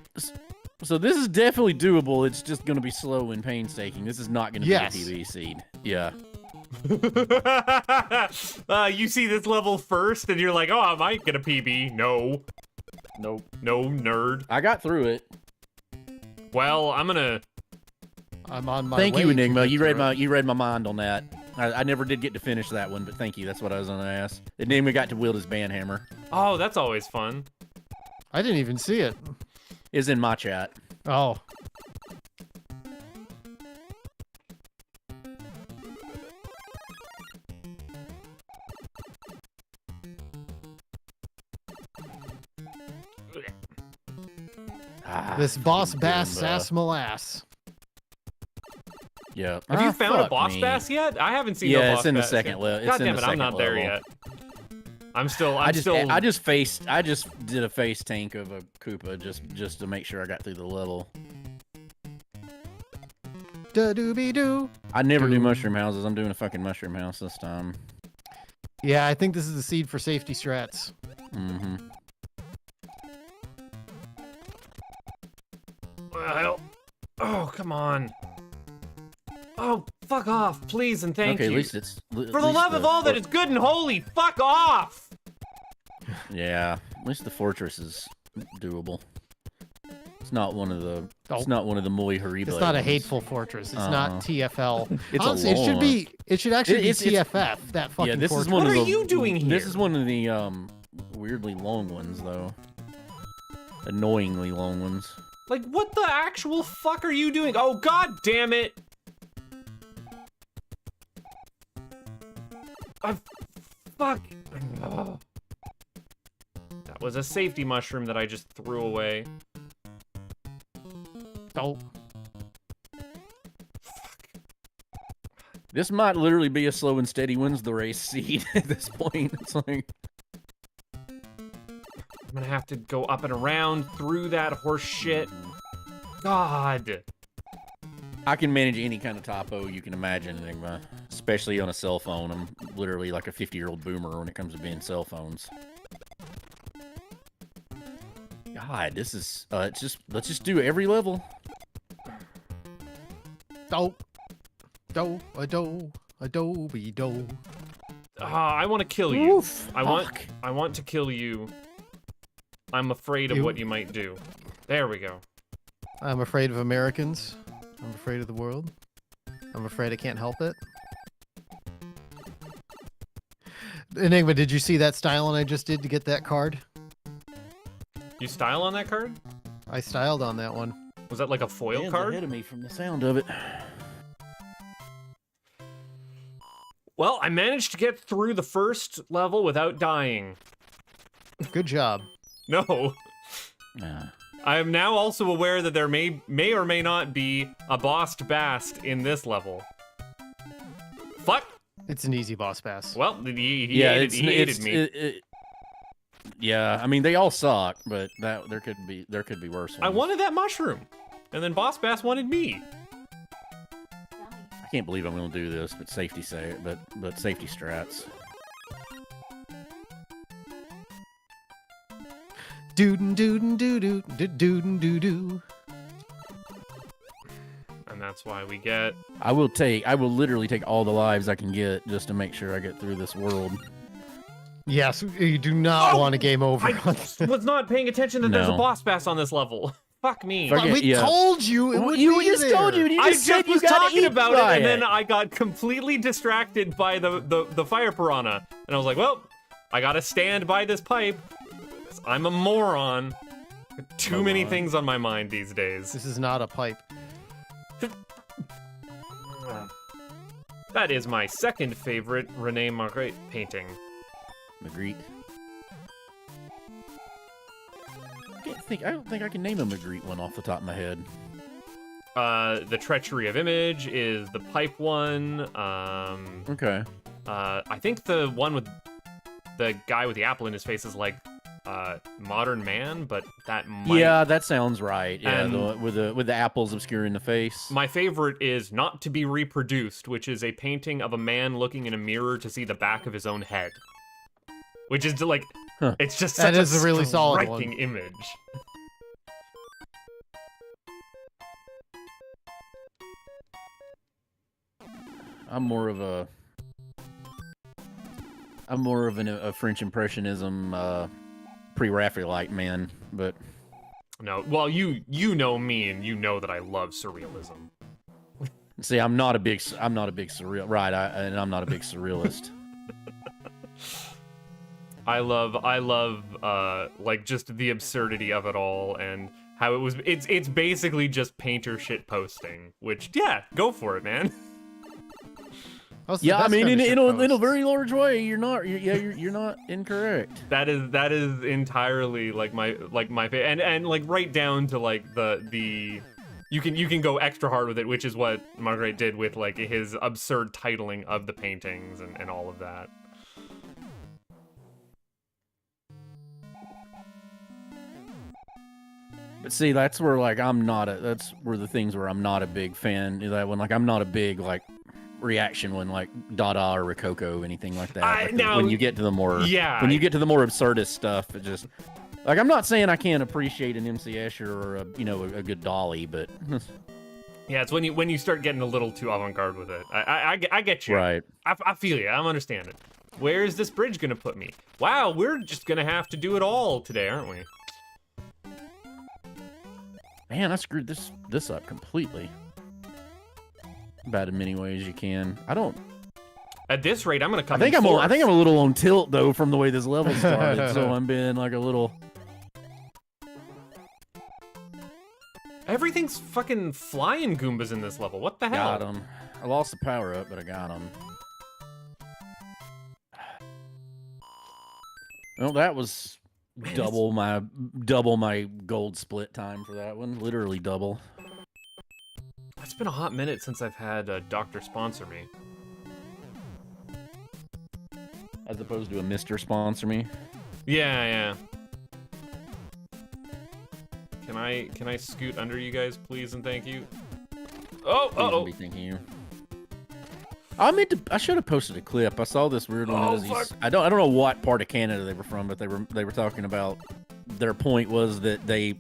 so this is definitely doable. It's just going to be slow and painstaking. This is not going to Yes. be a PB seed. Yeah. You see this level first, and you're like, oh, I might get a PB. No. Nope. No, nerd. I got through it. Well, I'm on my Thank way you, to Enigma. get You through read my mind on that. I never did get to finish that one, but thank you. That's what I was gonna ask. Enigma got to wield his band hammer. Oh, that's always fun. I didn't even see it. Is in my chat. Oh. This boss bass sass molass. Yeah. Have you found a fuck boss me. bass yet? I haven't seen Yeah, no boss it's in the bass second yet. level. God damn it, I'm not there yet. I'm still. I just did a face tank of a Koopa just to make sure I got through the level. Da doobie doo. I never do mushroom houses. I'm doing a fucking mushroom house this time. Yeah, I think this is the seed for safety strats. Mm-hmm. Well, oh, come on. Oh, fuck off, please and thank Okay, you. at least it's... For the love of all that is good and holy, fuck off! Yeah, at least the fortress is doable. It's not one of the... Oh. It's not one of the Muy Haribo It's not a ones. hateful fortress. It's not TFL. It's Honestly, a it should long- be. It should actually It's- be it's- TFF. That fucking Yeah, this fortress. is one What of are the, you doing here? This is one of the weirdly long ones, though. Annoyingly long ones. Like, what the actual fuck are you doing? Oh, god damn it! Fuck. Ugh. That was a safety mushroom that I just threw away. Oh. This might literally be a slow and steady wins the race seed at this point. It's like... I'm gonna have to go up and around through that horse shit. God. I can manage any kind of topo you can imagine, Enigma. Especially on a cell phone. I'm literally like a 50-year-old boomer when it comes to being cell phones. God, this is... let's just do every level. Do. Do. A do. A do-be do. I want to kill you. Oof, I want to kill you. I'm afraid of You- what you might do. There we go. I'm afraid of Americans. I'm afraid of the world. I'm afraid I can't help it. Enigma, did you see that styling I just did to get that card? You style on that card? I styled on that one. Was that like a foil Dan's card? ahead of me from the sound of it. Well, I managed to get through the first level without dying. Good job. No. Yeah. I am now also aware that there may or may not be a boss bast in this level. Fuck. It's an easy boss pass. Well, he hated me. Yeah, I mean they all suck, but there could be worse ones. I wanted that mushroom, and then boss bass wanted me. I can't believe I'm going to do this, but safety strats. Doodin doodin doo doo doodin doo doo. And that's why we get... I will literally take all the lives I can get just to make sure I get through this world. Yes, you do not want a game over. I was not paying attention that there's a No. boss bass on this level. Fuck me. Forget- We yeah. told you it would You be just there. told you. You I just said just you was gotta talking eat about it, by and then I got completely distracted by the fire piranha, and I was like, well, I gotta stand by this pipe. 'Cause I'm a moron. Too many things on my mind these days. This is not a pipe. That is my second favorite Rene Magritte painting. Magritte. I don't think I can name a Magritte one off the top of my head. The Treachery of Image is the pipe one. Okay. I think the one with the guy with the apple in his face is like Modern Man, but that might... Yeah, that sounds right. Yeah, And- with the apples obscuring the face. My favorite is Not to Be Reproduced, which is a painting of a man looking in a mirror to see the back of his own head. Which is like, Huh. it's just That such is a really solid one. striking image. I'm more of a French Impressionism pre-Raphaelite man, but No, well, you know me, and you know that I love surrealism. see, I'm not a big surreal, right? And I'm not a big surrealist. I love like just the absurdity of it all and how it's basically just painter shit posting, which yeah, go for it, man. That's the Yeah, I best mean, kind of shit in a posts. very large way, you're not incorrect. That is entirely like my and like right down to like the you can go extra hard with it, which is what Margaret did with like his absurd titling of the paintings and all of that. But see, that's where like that's where the things where I'm not a big fan. That when like I'm not a big like reaction when like Dada or Rococo, anything like that. Like when you get to the more when you get to the more absurdist stuff, it just like I'm not saying I can't appreciate an MC Escher or a good Dolly, but Yeah, it's when you start getting a little too avant-garde with it. I get you. right. I feel you. I understand it. Where is this bridge gonna put me? Wow, we're just gonna have to do it all today, aren't we? Man, I screwed this up completely. About in many ways you can. I don't. At this rate, I'm gonna come. I think in I think I'm fourth. a little on tilt though from the way this level started, so I'm being like a little. Everything's fucking flying Goombas in this level. What the hell? Got him. I lost the power up, but I got him. Well, that was Man, double my gold split time for that one. Literally double. It's been a hot minute since I've had a doctor sponsor me. As opposed to a Mr. sponsor me. Yeah. Can I scoot under you guys, please and thank you? Oh, Please don't be thinking you. I should have posted a clip. I saw this weird one. Oh, It was fuck. I don't know what part of Canada they were from, but they were talking about their point was that they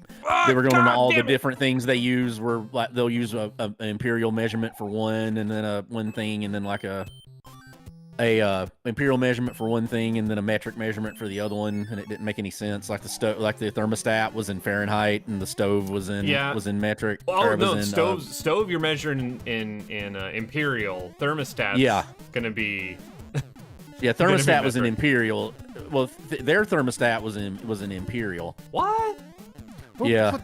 were going into all the different things they use were like they'll use an imperial measurement for one, and then one thing, and then like a imperial measurement for one thing, and then a metric measurement for the other one, and it didn't make any sense. Like the thermostat was in Fahrenheit, and the stove was in metric. Oh or no, was in, stove you're measuring in imperial. Thermostat's Yeah. gonna be Yeah, gonna be thermostat was an metric. imperial. Well, their thermostat was an imperial. what? Yeah.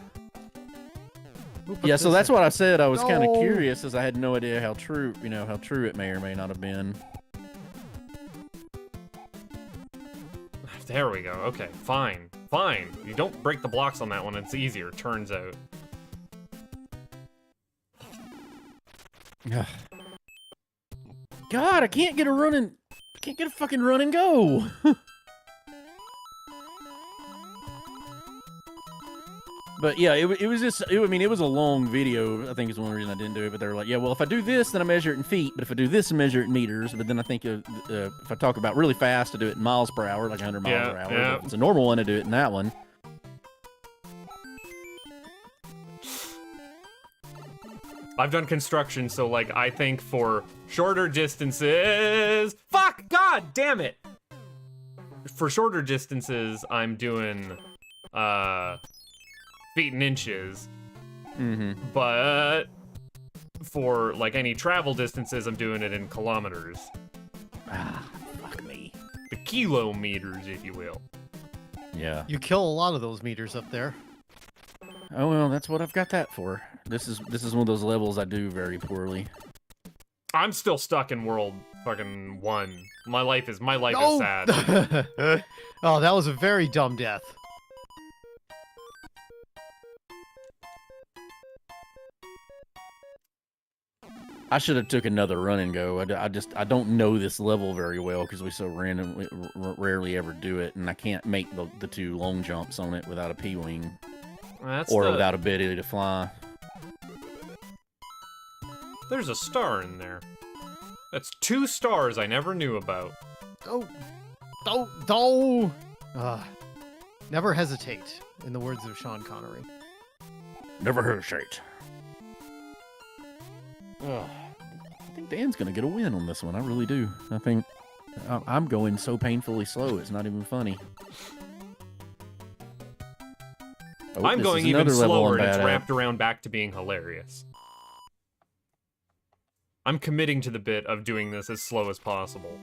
Who put Yeah, so this that's in? what I said. I was kind of No. curious, as I had no idea how true it may or may not have been. There we go. Okay, fine. You don't break the blocks on that one. It's easier, turns out. God, I can't get a fucking run and go. But yeah, it was just, I mean, it was a long video. I think is one reason I didn't do it. But they were like, yeah, well, if I do this, then I measure it in feet. But if I do this, I measure it in meters. But then I think if I talk about really fast, I do it in miles per hour, like 100 miles per hour. Yeah. But if it's a normal one, I do it in that one. I've done construction, so like I think for shorter distances. Fuck! God damn it! For shorter distances, I'm doing feet and inches. Mm-hmm. But for like any travel distances, I'm doing it in kilometers. Ah, fuck me. The kilometers, if you will. Yeah. You kill a lot of those meters up there. Oh well, that's what I've got that for. This is one of those levels I do very poorly. I'm still stuck in world fucking 1. My life is No! sad. Oh, that was a very dumb death. I should have took another run and go. I don't know this level very well because we so randomly rarely ever do it, and I can't make the 2 long jumps on it without a P-wing or without ability to fly. There's a star in there. That's 2 stars I never knew about. Oh. Never hesitate, in the words of Sean Connery. Never hesitate. I think Dan's gonna get a win on this one. I really do. I think I'm going so painfully slow. It's not even funny. Oh, I'm this going is even another level slower, I'm and it's bad at. wrapped around back to being hilarious. I'm committing to the bit of doing this as slow as possible.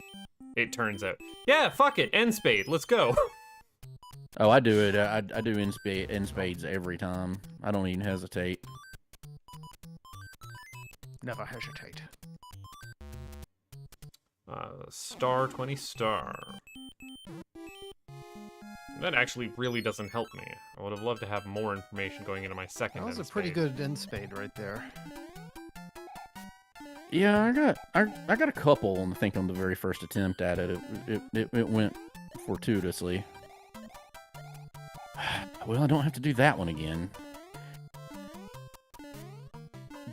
It turns out. Yeah, fuck it. End spade. Let's go. Oh, I do it. I do in spades every time. I don't even hesitate. Never hesitate. Star 20 star. That actually really doesn't help me. I would have loved to have more information going into my second. That was a end pretty spade. good end spade right there. Yeah, I got a couple. I think on the very first attempt at it, it went fortuitously. Well, I don't have to do that one again.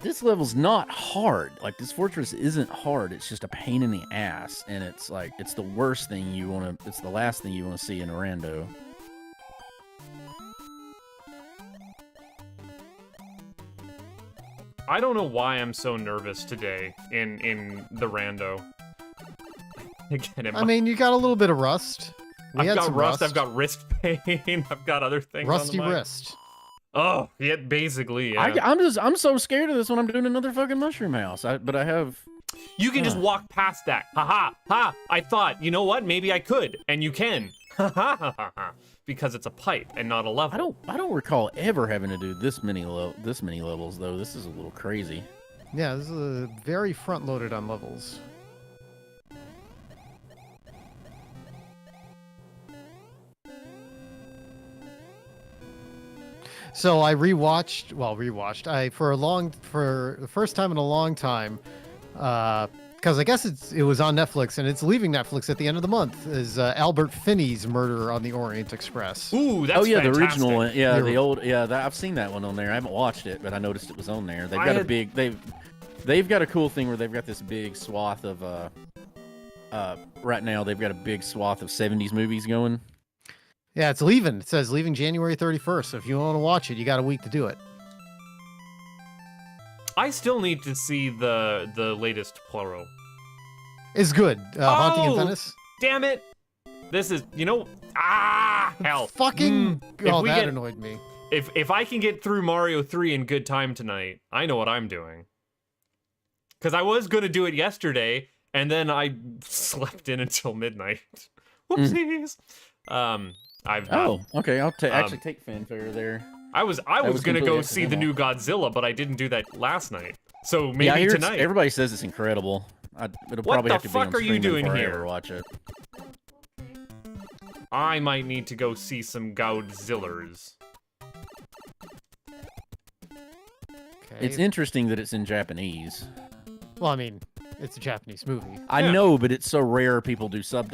This level's not hard. Like, this fortress isn't hard. It's just a pain in the ass, and it's like it's the worst thing you want to. It's the last thing you want to see in a rando. I don't know why I'm so nervous today in the rando. Again, I mean, you got a little bit of rust. I've got rust. I've got wrist pain. I've got other things. Rusty on the mic. wrist. Oh, yeah, basically. Yeah. I'm so scared of this when I'm doing another fucking mushroom house. But I have. You can just walk past that. Ha ha ha! I thought, you know what? Maybe I could, and you can. Ha ha ha ha ha! Because it's a pipe and not a level. I don't recall ever having to do this many levels though. This is a little crazy. Yeah, this is very front-loaded on levels. So I rewatched. For the first time in a long time, because I guess it was on Netflix and it's leaving Netflix at the end of the month. Is Albert Finney's Murder on the Orient Express? Ooh, that's the fantastic. original one. Yeah, the old. Yeah, I've seen that one on there. I haven't watched it, but I noticed it was on there. They've got a big. They've got a cool thing where they've got this big swath of. Right now they've got a big swath of 70s movies going. Yeah, it's leaving. It says leaving January 31st. So if you want to watch it, you got a week to do it. I still need to see the latest Poirot. It's good. Haunting in Oh! Venice. Damn it! This is, hell. Fucking. If Oh, we that get- annoyed me. If I can get through Mario 3 in good time tonight, I know what I'm doing. Because I was going to do it yesterday, and then I slept in until midnight. Whoopsies. I've not. Oh, okay. I'll actually take fanfare there. I was was gonna go completely see the new Godzilla, but I didn't do that last night. So Yeah, I maybe hear tonight. everybody says it's incredible. It'll What probably the have to be fuck on are you streaming doing before I here? ever watch it. I might need to go see some Godzillers. Okay. It's interesting that it's in Japanese. Well, I mean, it's a Japanese movie. I Yeah. know, but it's so rare people do so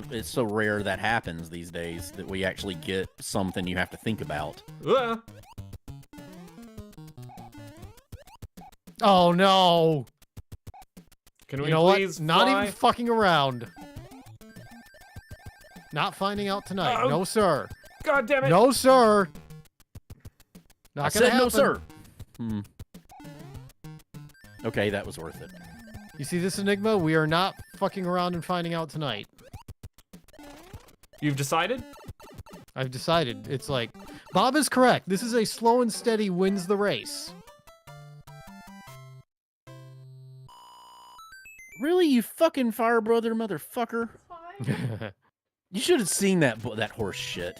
it's so rare that happens these days that we actually get something you have to think about. Oh no! Can we You know please what? Not fly? even fucking around. Not finding out tonight. Oh. No, sir. God damn it! No, sir. Not I gonna said no, happen. sir. Okay, that was worth it. You see this enigma? We are not fucking around and finding out tonight. You've decided? I've decided. It's like, Bob is correct. This is a slow and steady wins the race. Really, you fucking fire brother motherfucker? Fine. You should have seen that horse shit.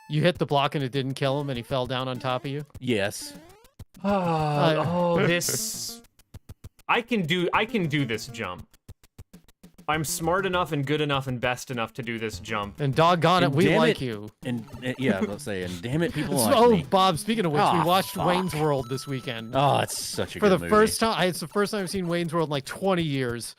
You hit the block and it didn't kill him and he fell down on top of you? Yes. Oh, this. I can do this jump. I'm smart enough and good enough and best enough to do this jump. And doggone it, And we damn like it- you. And yeah, let's say, and damn it, people like Oh, me. Bob, speaking of which, we Ah, watched fuck. Wayne's World this weekend. Oh, it's such a For good the movie. first time, it's the first time I've seen Wayne's World in like 20 years.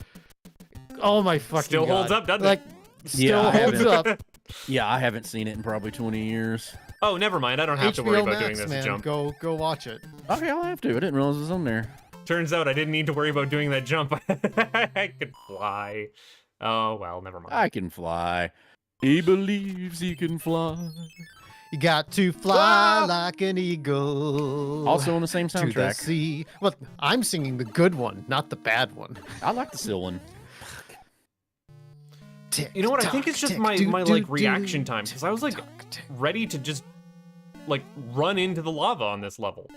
Oh my fucking Still God. holds up, doesn't like, it? Still I holds haven't. up. Yeah, I haven't seen it in probably 20 years. Oh, never mind. I don't have to worry HBO about Max, doing this man. jump. Go watch it. Okay, I'll have to. I didn't realize it was on there. Turns out I didn't need to worry about doing that jump. I could fly. Oh, well, never mind. I can fly. He believes he can fly. You got to fly like an eagle. Also on the same to the soundtrack. sea. Well, I'm singing the good one, not the bad one. I like the still one. You know what? I think it's just my like reaction time because I was like ready to just like run into the lava on this level.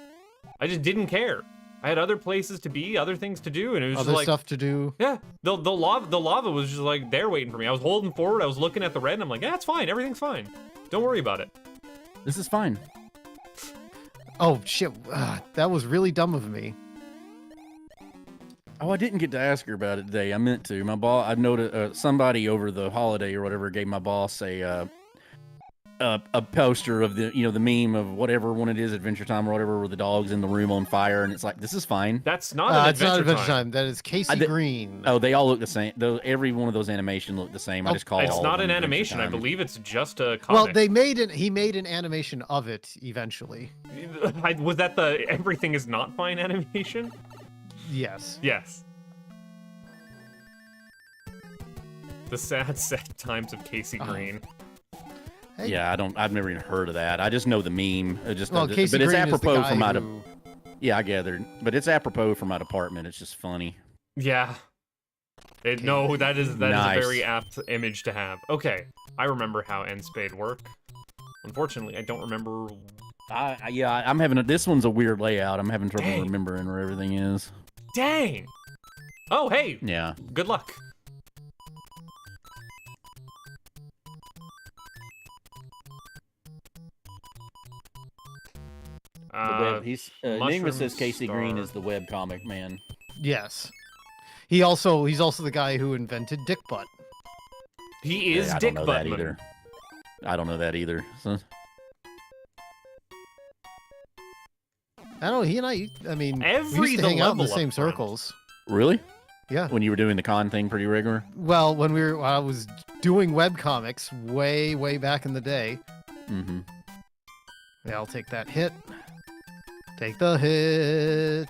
I just didn't care. I had other places to be, other things to do, and it was Other just like stuff to do. yeah, the lava was just like there waiting for me. I was holding forward, I was looking at the red, and I'm like, yeah, it's fine, everything's fine. Don't worry about it. This is fine. Oh shit, that was really dumb of me. Oh, I didn't get to ask her about it today. I meant to. My boss, I noticed somebody over the holiday or whatever gave my boss a poster of the the meme of whatever one it is, Adventure Time or whatever, where the dog's in the room on fire, and it's like, this is fine. That's not an It's not adventure Adventure time. Time. That is Casey Green. Oh, they all look the same. Though every one of those animation look the same. I just call It's all not of an them Adventure animation. I Time. believe it's just a Well, comic. he made an animation of it eventually. Was that the everything is not fine animation? Yes. Yes. The sad times of Casey Green. Hey. Yeah, I've never even heard of that. I just know the meme. I just Well, know Casey but it's Green is the apropos guy for my who... yeah, I gathered. But it's apropos for my department. It's just funny. Yeah. No, that is Nice. a very apt image to have. Okay, I remember how end spade work. Unfortunately, I don't remember. I'm having this one's a weird layout. I'm having trouble Dang. remembering where everything is. Dang. Oh, hey. Yeah. Good luck. He's Mushroom Enigma says Casey Green Star. is the web comic man. Yes. He's also the guy who invented Dick Butt. He is I Dick don't know that Buttman. either. I don't know that either. So, I don't know, he and I mean, we Every used to the hang out in the level same up front. circles. really? Yeah. When you were doing the con thing pretty regular? Well, when I was doing webcomics way back in the day. Mm-hmm. Yeah, I'll take that hit. Take the hit.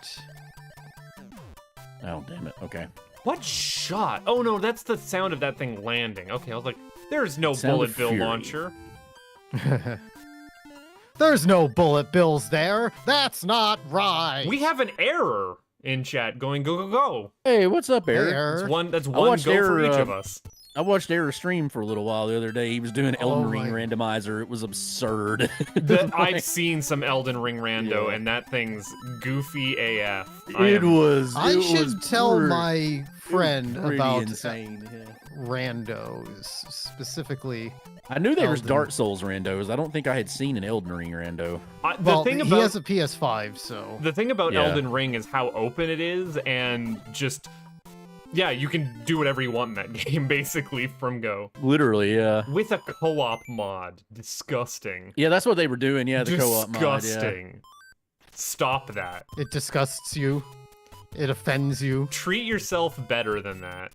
Oh, damn it. Okay. What shot? Oh no, that's the sound of that thing landing. Okay, I was like, there's no Sound bullet of bill fury. launcher. There's no bullet bills there. That's not right. We have an error in chat going go go go. Hey, what's up, Hey, Eric? Eric. That's one watched go for Error, each of us. I watched Error stream for a little while the other day. He was doing Elden Oh Ring my- Randomizer. It was absurd. I've seen some Elden Ring Rando, Yeah. and that thing's goofy AF. It was. I it should was tell pretty- my friend pretty about insane. Yeah. randos, specifically. I knew there was Elden. Dark Souls randos. I don't think I had seen an Elden Ring rando. The Well, thing he about has a PS5, so the thing about Yeah. Elden Ring is how open it is, and just yeah, you can do whatever you want in that game basically from go Literally, yeah. with a co-op mod. Disgusting. Yeah, that's what they were doing. Yeah, the co-op mod. Yeah. Disgusting. Stop that. it disgusts you. It offends you. Treat yourself better than that.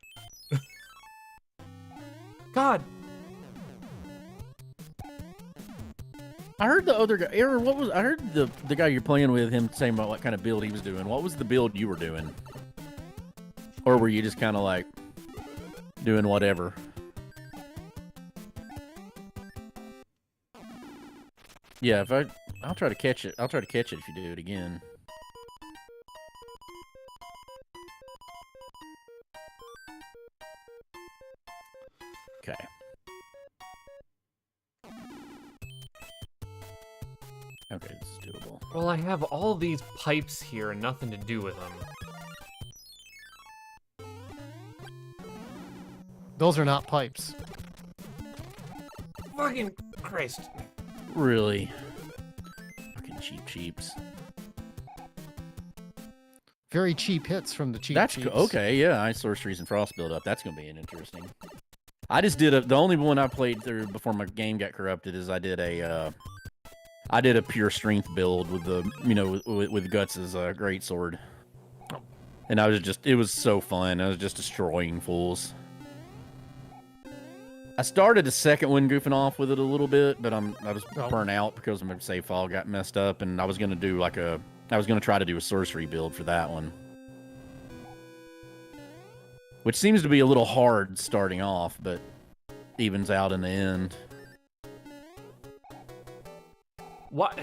God. I heard the other guy. Aaron, what was? I heard the guy you're playing with him saying about what kind of build he was doing. What was the build you were doing? Or were you just kind of like doing whatever? Yeah, I'll try to catch it. I'll try to catch it if you do it again. Okay. Well, I have all these pipes here and nothing to do with them. Those are not pipes. Fucking Christ. Really? Fucking cheaps. Very cheap hits from the cheap That's cheaps. okay. Yeah, Ice Sorceries and Frost build up. That's gonna be an interesting. I just did the only one I played through before my game got corrupted is I did a pure strength build with the with Guts' great sword, and it was so fun. I was just destroying fools. I started the second one goofing off with it a little bit, but I was burnt out because my save file got messed up, and I was gonna try to do a sorcery build for that one, which seems to be a little hard starting off, but evens out in the end. What?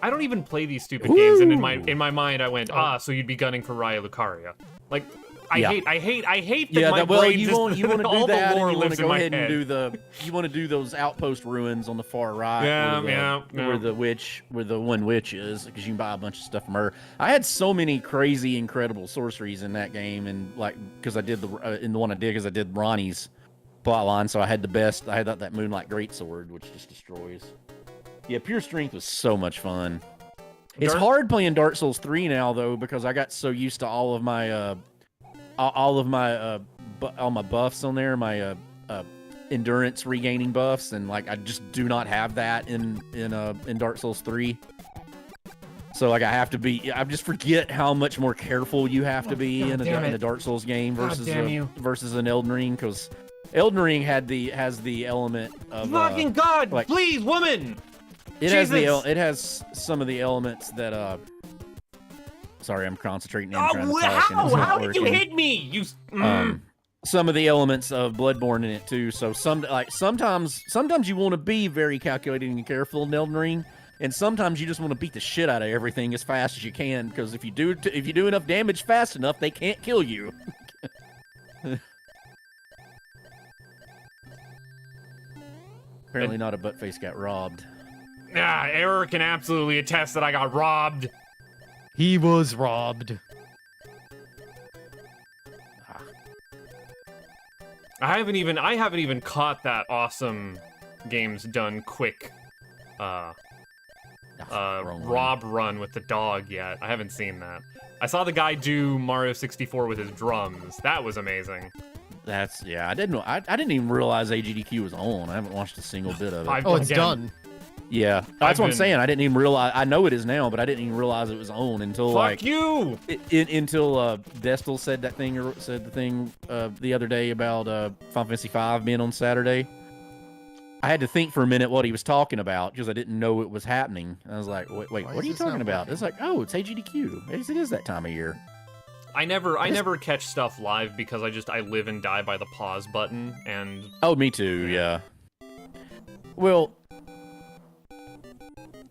I don't even play these stupid games, and in my mind I went, so you'd be gunning for Raya Lucaria. Like, I hate that my brain you just, want to do all the that, lore and you want lives to in go my ahead head. and you want to do those outpost ruins on the far right, where the one witch is, because you can buy a bunch of stuff from her. I had so many crazy, incredible sorceries in that game, and because I did because I did Ronnie's plotline, so I had that Moonlight Greatsword, which just destroys. Yeah, Pure Strength was so much fun. It's hard playing Dark Souls 3 now though, because I got so used to all my buffs on there, my endurance regaining buffs, and I just do not have that in Dark Souls 3. So I just forget how much more careful you have to be in a Dark Souls game versus an Elden Ring, because Elden Ring has the element of fucking God, please, woman. It has some of the elements that sorry, I'm concentrating and trying to talk. How did you hit me? Some of the elements of Bloodborne in it too. So sometimes you want to be very calculating and careful in Elden Ring, and sometimes you just want to beat the shit out of everything as fast as you can, because if you do enough damage fast enough, they can't kill you. Apparently not a buttface got robbed. Error can absolutely attest that I got robbed. He was robbed. I haven't even caught that awesome games done quick rob run with the dog yet. I haven't seen that. I saw the guy do Mario 64 with his drums. That was amazing. I didn't even realize AGDQ was on. I haven't watched a single bit of it. It's done. Yeah, that's what I'm saying. I didn't even realize. I know it is now, but I didn't even realize it was on until until Destel said the thing the other day about Final Fantasy V being on Saturday. I had to think for a minute what he was talking about, because I didn't know it was happening. I was like, wait, what are you talking about? It's like, oh, it's AGDQ. It is that time of year. I never catch stuff live because I live and die by the pause button, and me too. Yeah. Well,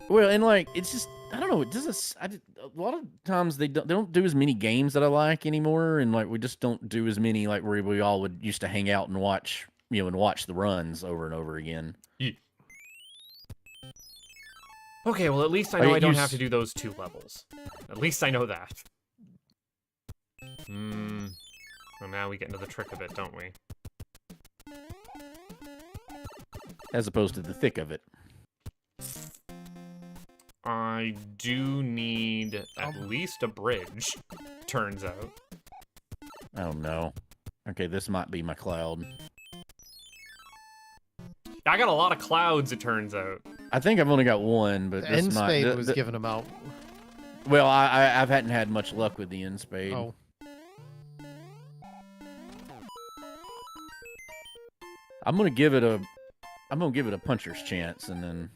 and it's just, I don't know. It does a lot of times they don't do as many games that I like anymore, and we just don't do as many where we all would used to hang out and watch the runs over and over again. Yeah. Okay, well at least I know I don't have to do those 2 levels. At least I know that. Well, now we get into the trick of it, don't we? As opposed to the thick of it. I do need at least a bridge, turns out. Oh no. Okay, this might be my cloud. I got a lot of clouds, it turns out. I think I've only got one, but the N-Spade was giving them out. Well, I hadn't had much luck with the N-Spade. Oh. I'm gonna give it a puncher's chance, and then.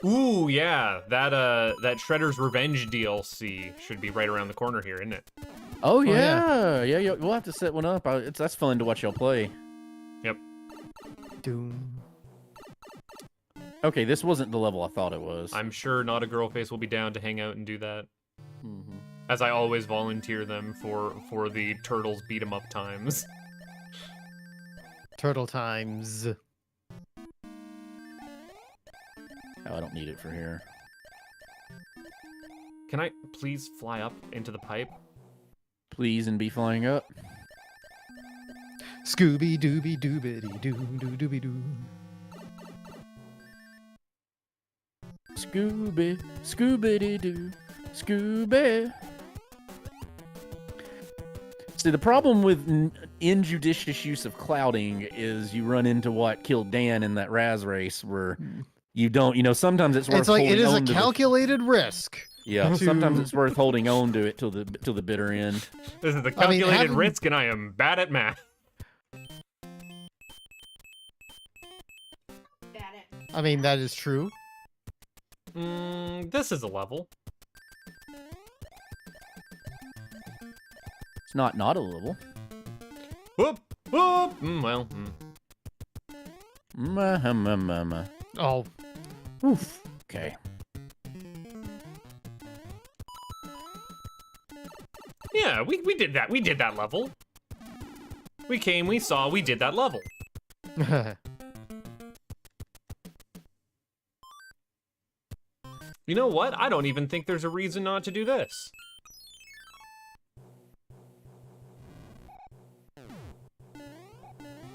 Ooh, yeah, that Shredder's Revenge DLC should be right around the corner here, isn't it? Oh yeah, yeah. We'll have to set one up. That's fun to watch y'all play. Yep. Doom. Okay, this wasn't the level I thought it was. I'm sure Not a Girl Face will be down to hang out and do that. Mm-hmm. As I always volunteer them for the Turtles beat 'em up times. Turtle times. Oh, I don't need it for here. Can I please fly up into the pipe? Please and be flying up. Scooby Dooby Doobity Doo Doo Dooby Doo. Scooby, Scooby Doo, Scooby. See, the problem with injudicious use of clouding is you run into what killed Dan in that Raz race, where you don't, sometimes it's worth It's like holding it is a on to calculated risk. yeah, to- sometimes it's worth holding on to it till the bitter end. This is the I mean, calculated having- risk, and I am bad at math. That it. I mean, that is true. This is a level. It's not a level. Whoop, whoop. Well, Oh, Oof. Okay. yeah, we did that. We did that level. We came, we saw, we did that level. You know what? I don't even think there's a reason not to do this.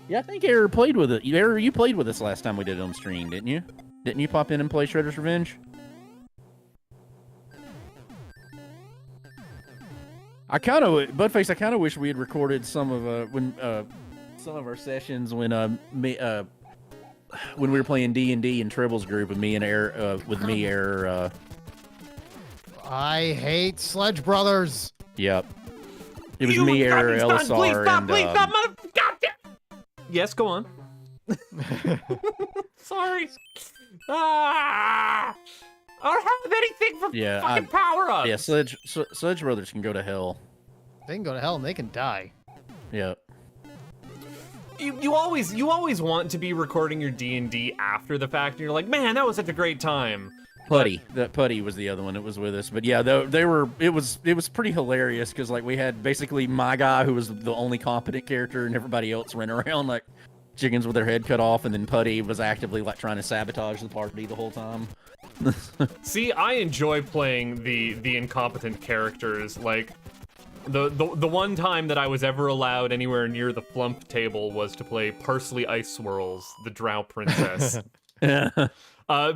Yeah, I think Error played with it. Error, you played with us last time we did it on stream, didn't you? Didn't you pop in and play Shredder's Revenge? Budface, I kind of wish we had recorded some of our sessions when we were playing D&D in Trebble's group with me and Error. I hate Sledge Brothers. Yep. It was You me, Error, fucking stop, LSR, and please stop, mother. Goddamn. Yes, go on. Sorry. I don't have anything for fucking power-ups. yeah, Sledge Brothers can go to hell. They can go to hell and they can die. Yep. You always want to be recording your D&D after the fact, and you're like, man, that was such a great time. Putty was the other one that was with us, but yeah, it was pretty hilarious because like we had basically my guy who was the only competent character and everybody else ran around like chickens with their head cut off, and then Putty was actively like trying to sabotage the party the whole time. See, I enjoy playing the incompetent characters. Like the one time that I was ever allowed anywhere near the flump table was to play Parsley Ice Swirls, the Drow Princess.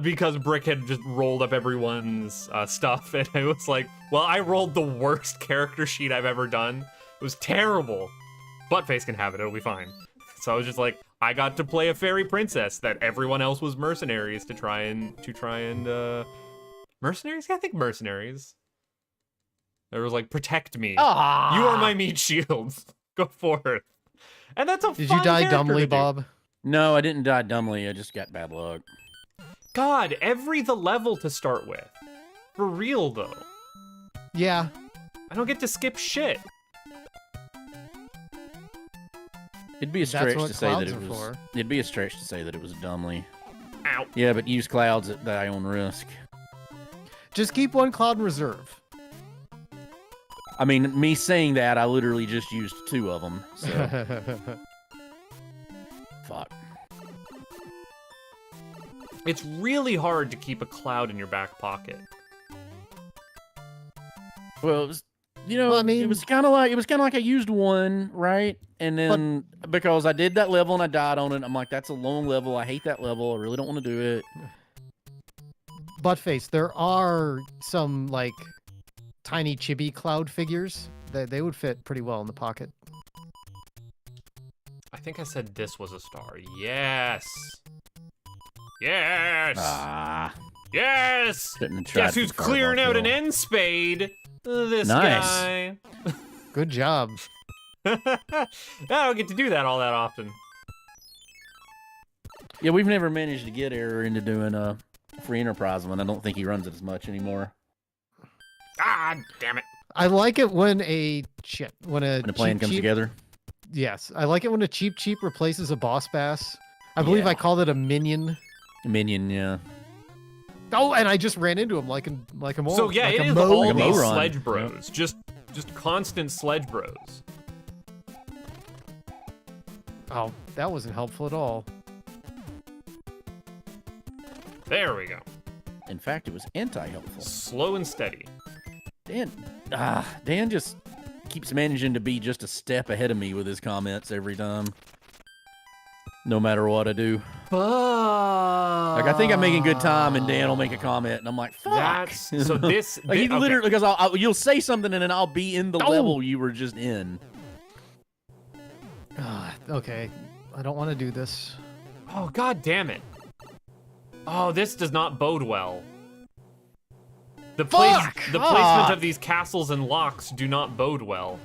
Because Brick had just rolled up everyone's stuff, and I was like, well, I rolled the worst character sheet I've ever done. It was terrible. Buttface can have it, it'll be fine. So I was just like, I got to play a fairy princess that everyone else was mercenaries to try and mercenaries? Yeah, I think mercenaries. It was like, protect me. Ah! You are my meat shields. Go forth. And that's a Did fun you die character dumbly, to do. Bob? No, I didn't die dumbly. I just got bad luck. God, the level to start with. For real, though. Yeah. I don't get to skip shit. It'd be a That's stretch what to say that clouds it are was. for. It'd be a stretch to say that it was dumbly. Ow. Yeah, but use clouds at thy own risk. Just keep one cloud in reserve. I mean, me saying that, I literally just used 2 of them. So fuck. It's really hard to keep a cloud in your back pocket. Well, it was, Well, I mean- it was kind of like I used 1, right? And then because I did that level and I died on it, I'm like, that's a long level. I hate that level. I really don't want to do it. Buttface, there are some like tiny chibi cloud figures that they would fit pretty well in the pocket. I think I said this was a star. Yes. Yes. Ah, Yes. shouldn't have tried Guess who's to fire clearing ball out an kill. end spade? This Nice. guy. Good job. I don't get to do that all that often. Yeah, we've never managed to get Error into doing a free enterprise one. I don't think he runs it as much anymore. Ah, damn it. I like it when when When the plan comes together. Yes, I like it when a cheap replaces a boss bass. I believe Yeah. I called it a minion. Minion, yeah. Oh, and I just ran into him like a mole. So yeah, like it a is moe. all Like a these moron. sledge bros. Just constant sledge bros. Oh, that wasn't helpful at all. There we go. In fact, it was anti-helpful. Slow and steady. Dan just keeps managing to be just a step ahead of me with his comments every time. No matter what I do. Fuck. Like, I think I'm making good time, and Dan will make a comment, and I'm like, fuck. That's so this. Like, he okay. literally, because you'll say something, and then I'll be in the level you were just in. Okay, I don't want to do this. Oh, god damn it. Oh, this does not bode well. The placement of these castles and locks do not bode well.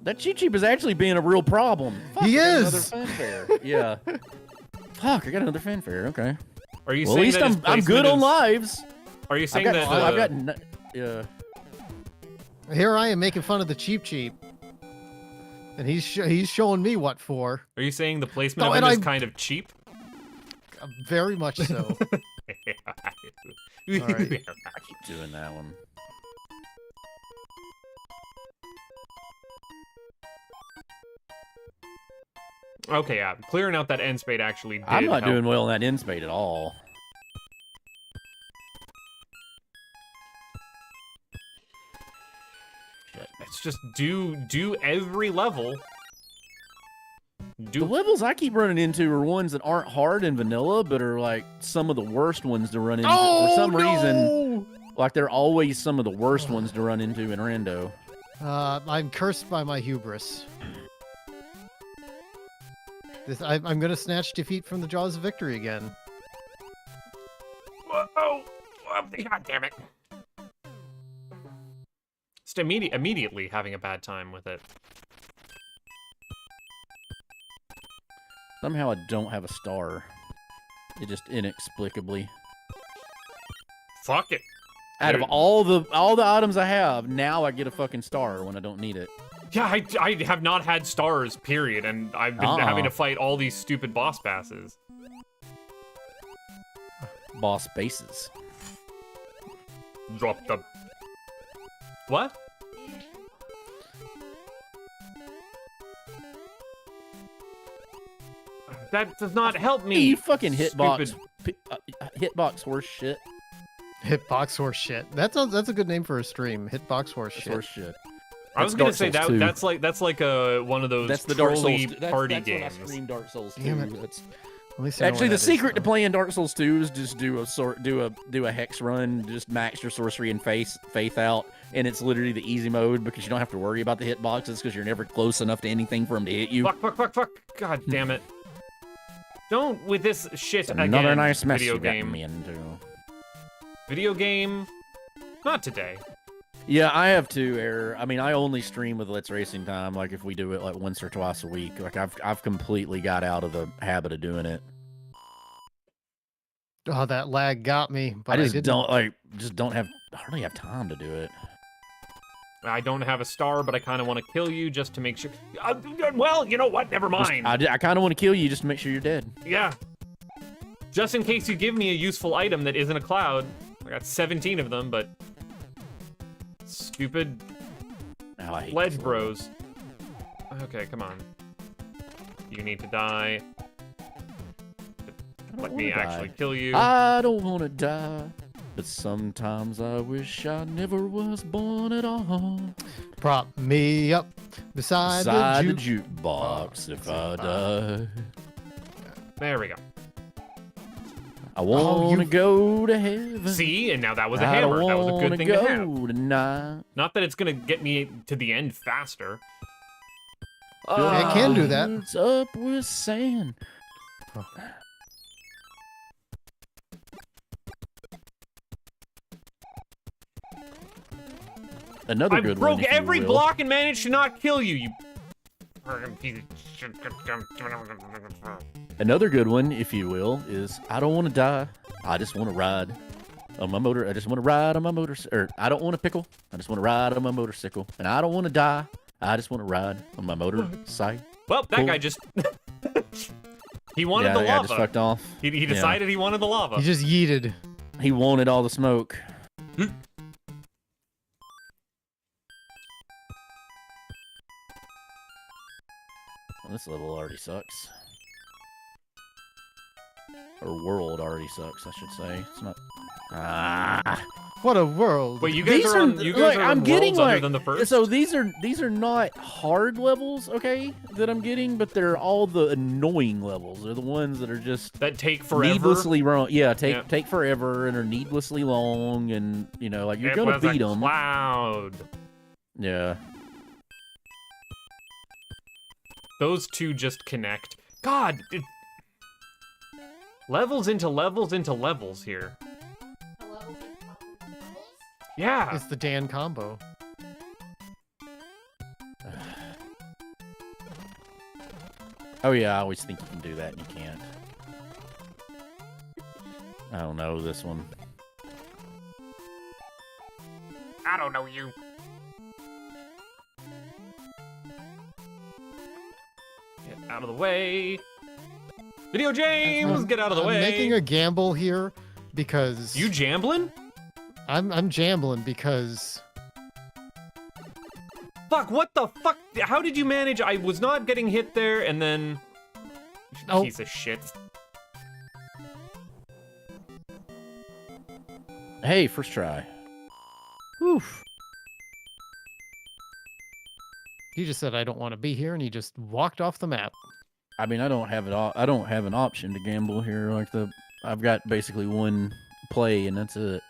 That Cheep Cheep is actually being a real problem. Fuck, He I got is! Another fanfare. Yeah. Fuck, I got another fanfare. Okay. Are you Well, at saying least that I'm good on lives. Are you saying that I've got yeah. Here I am making fun of the Cheep Cheep, and he's showing me what for. Are you saying the placement No, of and it is I- kind of cheap? Very much so. All right. I keep doing that one. Okay, yeah. Clearing out that end spade actually did I'm not help. doing well on that end spade at all. Shit. It's just do every level. The levels I keep running into are ones that aren't hard in vanilla, but are like some of the worst ones to run into. For some reason, like they're always some of the worst ones to run into in Rando. I'm cursed by my hubris. I'm gonna snatch defeat from the jaws of victory again. Whoa! God damn it! Just immediately having a bad time with it. Somehow I don't have a star. It just inexplicably. Fuck it. Out of all the items I have, now I get a fucking star when I don't need it. Yeah, I have not had stars, period, and I've been having to fight all these stupid boss passes. Boss bases. Drop the... What? That does not help me. You fucking hitbox, Stupid- hitbox horse shit. Hitbox horse shit. That's a good name for a stream. Hitbox horse That's shit. horse shit. I was That's gonna Dark say Souls that 2. that's like a one of those That's the Dark Souls. trolley That's party when games. I stream Dark Souls 2. Damn it. That's, At least I know actually, where the that is, secret to though. playing Dark Souls 2 is just do a hex run, just max your sorcery and faith out, and it's literally the easy mode because you don't have to worry about the hitboxes because you're never close enough to anything for them to hit you. Fuck. God damn it. Don't with this shit again. Another nice mess video you got game. me into. Video game. Not today. Yeah, I have two error. I mean, I only stream with Let's Racing Time. Like if we do it like once or twice a week. Like I've completely got out of the habit of doing it. Oh, that lag got me. But I just didn't. don't hardly have time to do it. I don't have a star, but I kind of want to kill you just to make sure. Well, you know what? Never mind. I kind of want to kill you just to make sure you're dead. Yeah. Just in case you give me a useful item that isn't a cloud. I got 17 of them, but stupid Oh, I hate ledge this bros. Okay, come on. You need to die. Let me actually kill you. I don't want to die, but sometimes I wish I never was born at all. Prop me up beside Beside the the jukebox if I die. There we go. I want to go to heaven. See, and now that was a I hammer. don't That was a good wanna thing to have. go tonight. Not that it's gonna get me to the end faster. I can do that. It's up with sand. Another I good broke one, if you every will. block and managed to not kill you, you piece of shit. Another good one, if you will, is I don't want to die. I just want to ride on my motor. I just want to ride on my motorcycle. I don't want to pickle. I just want to ride on my motorcycle. And I don't want to die. I just want to ride on my motorcycle. Well, that guy just... he wanted the that guy lava. just fucked off. He decided he wanted the lava. He just yeeted. He wanted all the smoke. Well, this level already sucks. Or world already sucks, I should say. It's not Ah. What a world. Wait, you guys are on. You guys are on worlds other than the first. So these are not hard levels, okay, that I'm getting, but they're all the annoying levels. They're the ones that are just that take forever. Needlessly wrong. Yeah, take forever and are needlessly long, and you know, like you're gonna beat them. Cloud. Yeah. Those two just connect. God. Levels into levels into levels here. Yeah. It's the Dan combo. Oh yeah, I always think you can do that and you can't. I don't know this one. I don't know you. Get out of the way. Video James, get out of the way. I'm making a gamble here because You jambling? I'm jambling because Fuck, what the fuck? How did you manage? I was not getting hit there, and then... Oh. Piece of shit. Hey, first try. Oof. he just said I don't want to be here and he just walked off the map. I mean, I don't have it. I don't have an option to gamble here. Like I've got basically one play and that's it.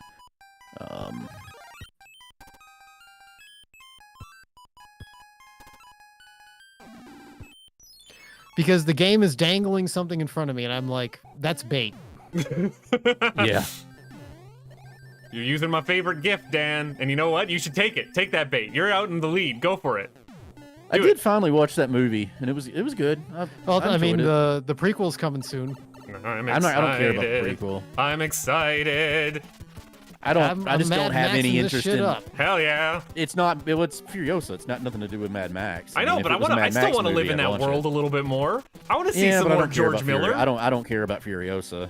Because the game is dangling something in front of me and I'm like, that's bait. Yeah. You're using my favorite gift, Dan. And you know what? You should take it. Take that bait. You're out in the lead. Go for it. I did finally watch that movie, and it was good. I mean, the prequel's coming soon. I'm I excited. don't care about the prequel. I'm excited. I just don't have any interest in. Hell yeah. It's Furiosa. It's not nothing to do with Mad Max. I know, mean, but if it was a I Mad still Max want to live movie, in I'd that watch world it. a little bit more. I want to see Yeah, some but I more don't care George about Miller. I don't care about Furiosa.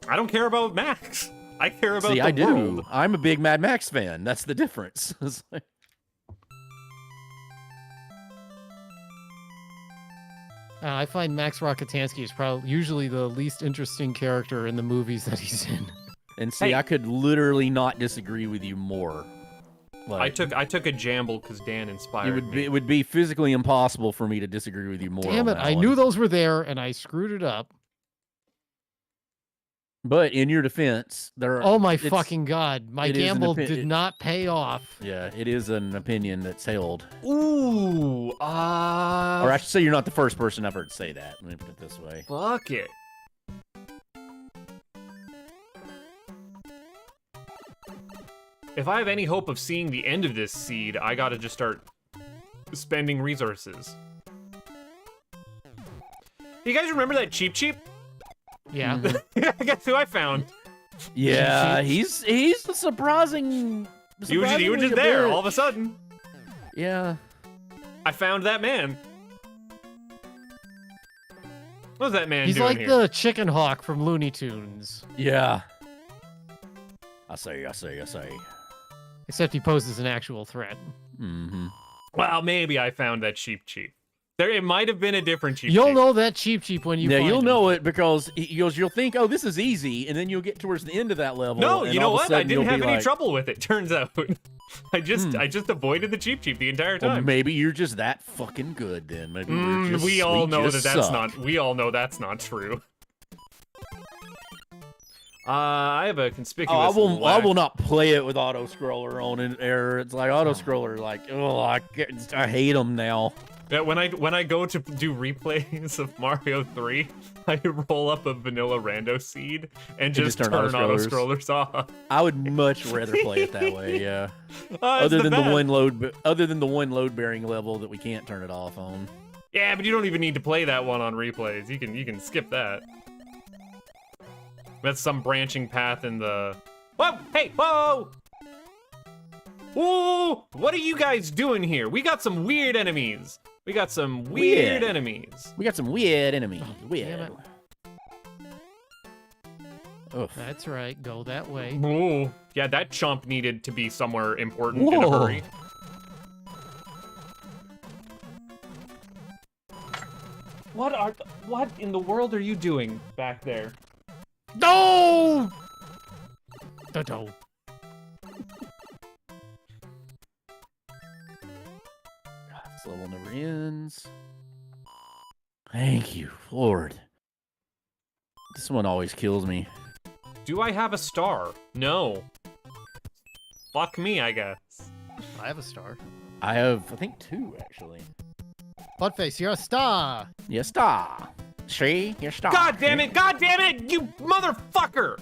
I don't care about Max. I care about See, the I do. world. I'm a big Mad Max fan. That's the difference. It's like- I find Max Rockatansky is probably usually the least interesting character in the movies that he's in. And see, Hey. I could literally not disagree with you more. Like, I took a jamble because Dan inspired me. it would be physically impossible for me to disagree with you more. Damn on it, that I one. knew those were there and I screwed it up. But in your defense, Oh my fucking god, my it is an gamble opi- did it- not pay off. Yeah, it is an opinion that's held. Ooh, Or I should say you're not the first person I've heard say that. Let me put it this way. fuck it. If I have any hope of seeing the end of this seed, I gotta just start spending resources. You guys remember that Cheap Cheap? Yeah. Guess who I found? Yeah, he's a surprising. He was just surprisingly there a all of a sudden. Yeah. I found that man. What's that man He's doing like here? the chicken hawk from Looney Tunes. Yeah. I say. Except he poses an actual threat. Mm-hmm. Well, maybe I found that Cheap Cheap. It might have been a different Cheap You'll Cheap. know that Cheap Cheap when you Yeah, find you'll him. know it because you'll think, oh, this is easy, and then you'll get towards the end of that level. No, and you know all of a what? I sudden didn't you'll have be any like, trouble with it, turns out. I just avoided the Cheap Cheap the entire Well, time. maybe you're just that fucking good then. Maybe We all know just that's suck. not. We all know that's not true. I have a conspicuous. I will not play it with auto scroller on an error. It's like auto scroller, like I hate them now. Yeah, when I go to do replays of Mario 3, I roll up a vanilla rando seed and just turn auto scrollers off. I would much rather play it that way. Yeah. It's Other than best. the one load bearing level that we can't turn it off on. Yeah, but you don't even need to play that one on replays. You can skip that. That's some branching path in the. Whoa! Hey! Whoa! Whoa! What are you guys doing here? We got some weird enemies. We got some weird enemies. We got some weird enemies. Damn Weird. it. Oof. That's right, go that way. Ooh. Yeah, that chomp needed to be somewhere important in a Whoa. hurry. What in the world are you doing back there? No! Da-do. This level never ends. Thank you, Lord. This one always kills me. Do I have a star? No. Fuck me, I guess. I have a star. I have, I think, 2 actually. Buttface, you're a star. Yes, star. See, your star. God damn it! God damn it! You motherfucker!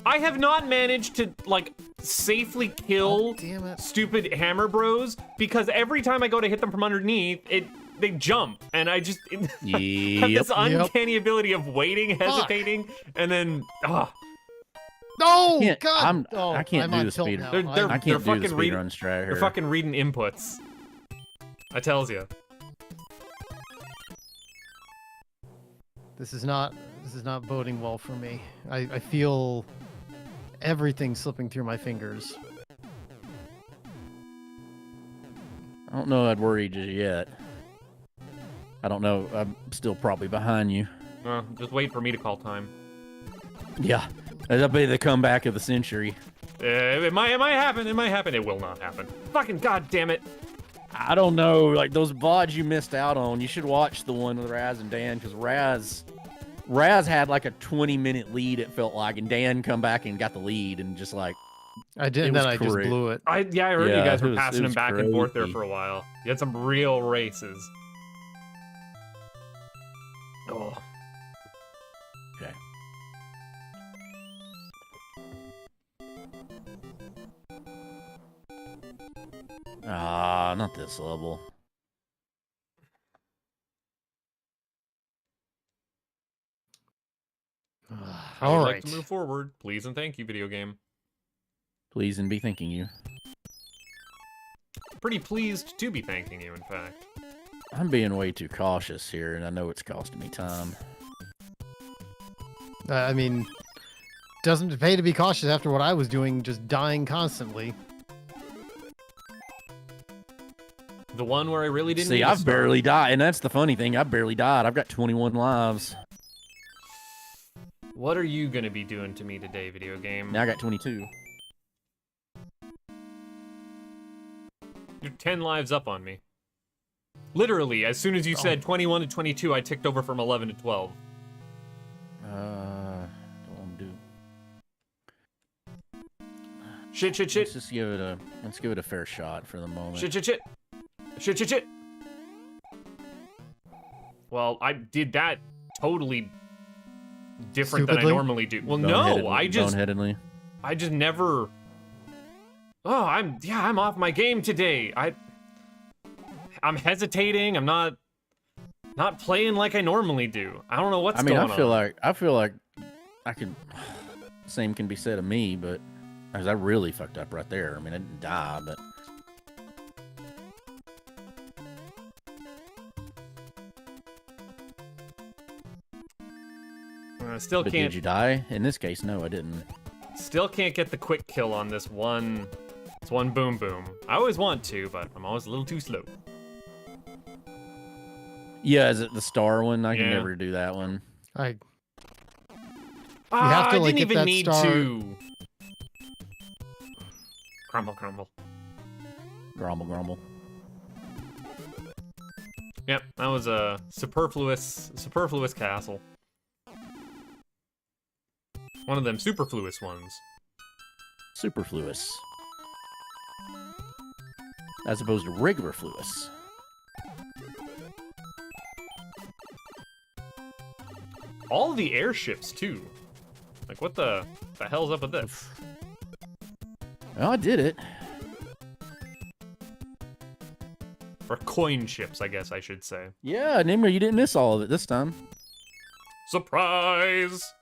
I have not managed to, like, safely kill Damn it. stupid hammer bros because every time I go to hit them from underneath, they jump, and I just have this uncanny ability of waiting, hesitating, and then No, Can't- God. I can't I'm do on the tilt speed. now. They're I can't do the fucking speedrun strat they're here. fucking reading inputs. I tells you. This is not boding well for me. I feel everything slipping through my fingers. I don't know I'd worry just yet. I don't know. I'm still probably behind you. Just wait for me to call time. Yeah. That'll be the comeback of the century. It might happen. It might happen. It will not happen. Fucking goddamn it! I don't know. Like, those VODs you missed out on, you should watch the one with Raz and Dan, because Raz had like a 20-minute lead, it felt like, and Dan come back and got the lead, and just like... I did, and then I just blew it. I heard you Yeah, guys it were was- passing it him was back and forth there crazy. for a while. You had some real races. Oh. Okay. Ah, not this level. I All would right. like to move forward. Please and thank you, video game. Please and be thanking you. Pretty pleased to be thanking you, in fact. I'm being way too cautious here, and I know it's costing me time. I mean, doesn't pay to be cautious after what I was doing, just dying constantly. The one where I really didn't See, need a I've star. barely died, and that's the funny thing. I barely died. I've got 21 lives. What are you gonna be doing to me today, video game? Now I got 22. You're 10 lives up on me. Literally, as soon as you said 21 to 22, I ticked over from 11 to 12. Don't want to do. Shit. Let's just give it a fair shot for the moment. Shit. Well, I did that totally different than I Stupidly? normally do. Well, no, I just never. Oh, I'm off my game today. I'm hesitating. I'm not playing like I normally do. I don't know what's going on. I feel like I could. Same can be said of me, but because I really fucked up right there. I mean, I didn't die, but. Still But can't. did you die? In this case, no, I didn't. Still can't get the quick kill on this one. It's one boom boom. I always want to, but I'm always a little too slow. Yeah, is it the star one? I can Yeah. never do that one. I Ah, have to, I like, didn't get even that need star- to. Crumble. Grumble. Yep, that was a superfluous castle. One of them superfluous ones. Superfluous. As opposed to rigorfluous. All the airships too. Like what the hell's up with this? Oh, I did it. Or coin ships, I guess I should say. Yeah, Nimmer, you didn't miss all of it this time. Surprise!